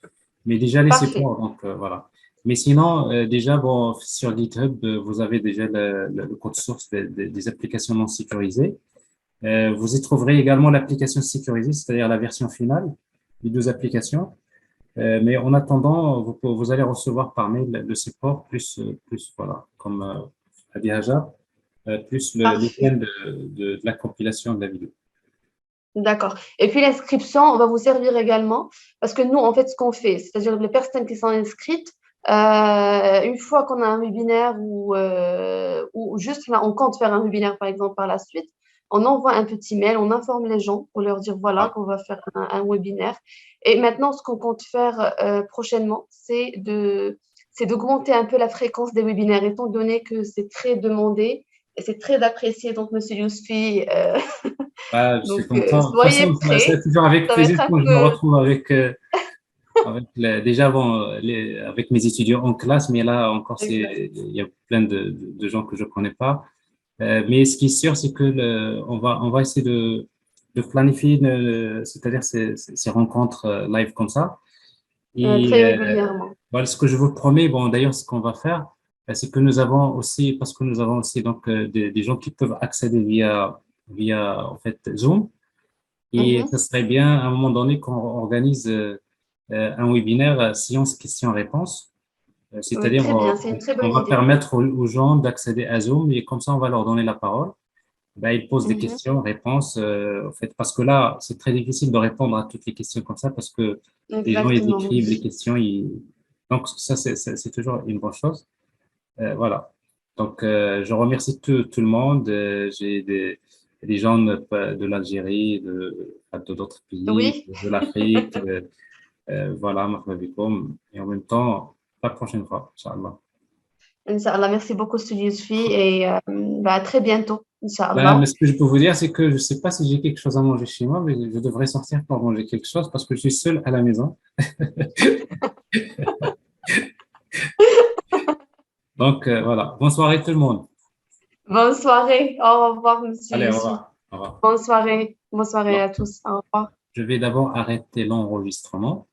Mais déjà, les Parfait. supports, donc voilà. Mais sinon, déjà, bon, sur GitHub, vous avez déjà le code source des applications non sécurisées. Vous y trouverez également l'application sécurisée, c'est-à-dire la version finale des deux applications. Mais en attendant, vous allez recevoir par mail le support plus voilà, comme Adi Hajar, plus le lien Parfait. de la compilation de la vidéo. D'accord. Et puis l'inscription, on va vous servir également parce que nous, en fait, ce qu'on fait, c'est-à-dire les personnes qui sont inscrites, une fois qu'on a un webinaire ou juste là, on compte faire un webinaire, par exemple, par la suite, on envoie un petit mail, on informe les gens pour leur dire voilà Voilà. qu'on va faire un webinaire. Et maintenant, ce qu'on compte faire prochainement, c'est d'augmenter un peu la fréquence des webinaires, étant donné que c'est très demandé et c'est très apprécié. Donc, Monsieur Yousfi, Ah, je suis donc, content. De toute soyez façon, c'est prêts. toujours avec Ça va plaisir être un quand je me peu. retrouve déjà bon, avec mes étudiants en classe, mais là encore, Exact. il y a plein de gens que je connais pas. Mais ce qui est sûr, c'est que on va essayer de planifier, c'est-à-dire ces rencontres live comme ça. Et Très régulièrement. voilà ce que je vous promets. Bon, d'ailleurs, ce qu'on va faire, c'est que nous avons aussi, parce que nous avons aussi donc des gens qui peuvent accéder via en fait Zoom. Et Mhm. ce serait bien à un moment donné qu'on organise un webinaire science questions-réponses. C'est-à-dire, Très bien, c'est une très on bonne va idée. permettre aux gens d'accéder à Zoom et comme ça, on va leur donner la parole. Ben, ils posent des Mhm. questions, réponses, en fait, parce que là, c'est très difficile de répondre à toutes les questions comme ça parce que les gens, ils Exactement, écrivent les oui. questions. Donc, ça, c'est toujours une bonne chose. Voilà. Donc, je remercie tout le monde. J'ai des gens de l'Algérie, de d'autres pays, Oui, de l'Afrique. Voilà, marhaba bikoum. Et en même temps, la prochaine fois, Inch'Allah. Inch'Allah, merci beaucoup, Yousfi, et à très bientôt, Ben, mais Inch'Allah. ce que je peux vous dire, c'est que je ne sais pas si j'ai quelque chose à manger chez moi, mais je devrais sortir pour manger quelque chose parce que je suis seul à la maison. Donc, voilà. Bonne soirée tout le monde. Bonne soirée. Au revoir, Monsieur Allez, au Yousfi. revoir. Au revoir. Bonne soirée. Bonne soirée Alors, à tous. Au revoir. je vais d'abord arrêter l'enregistrement.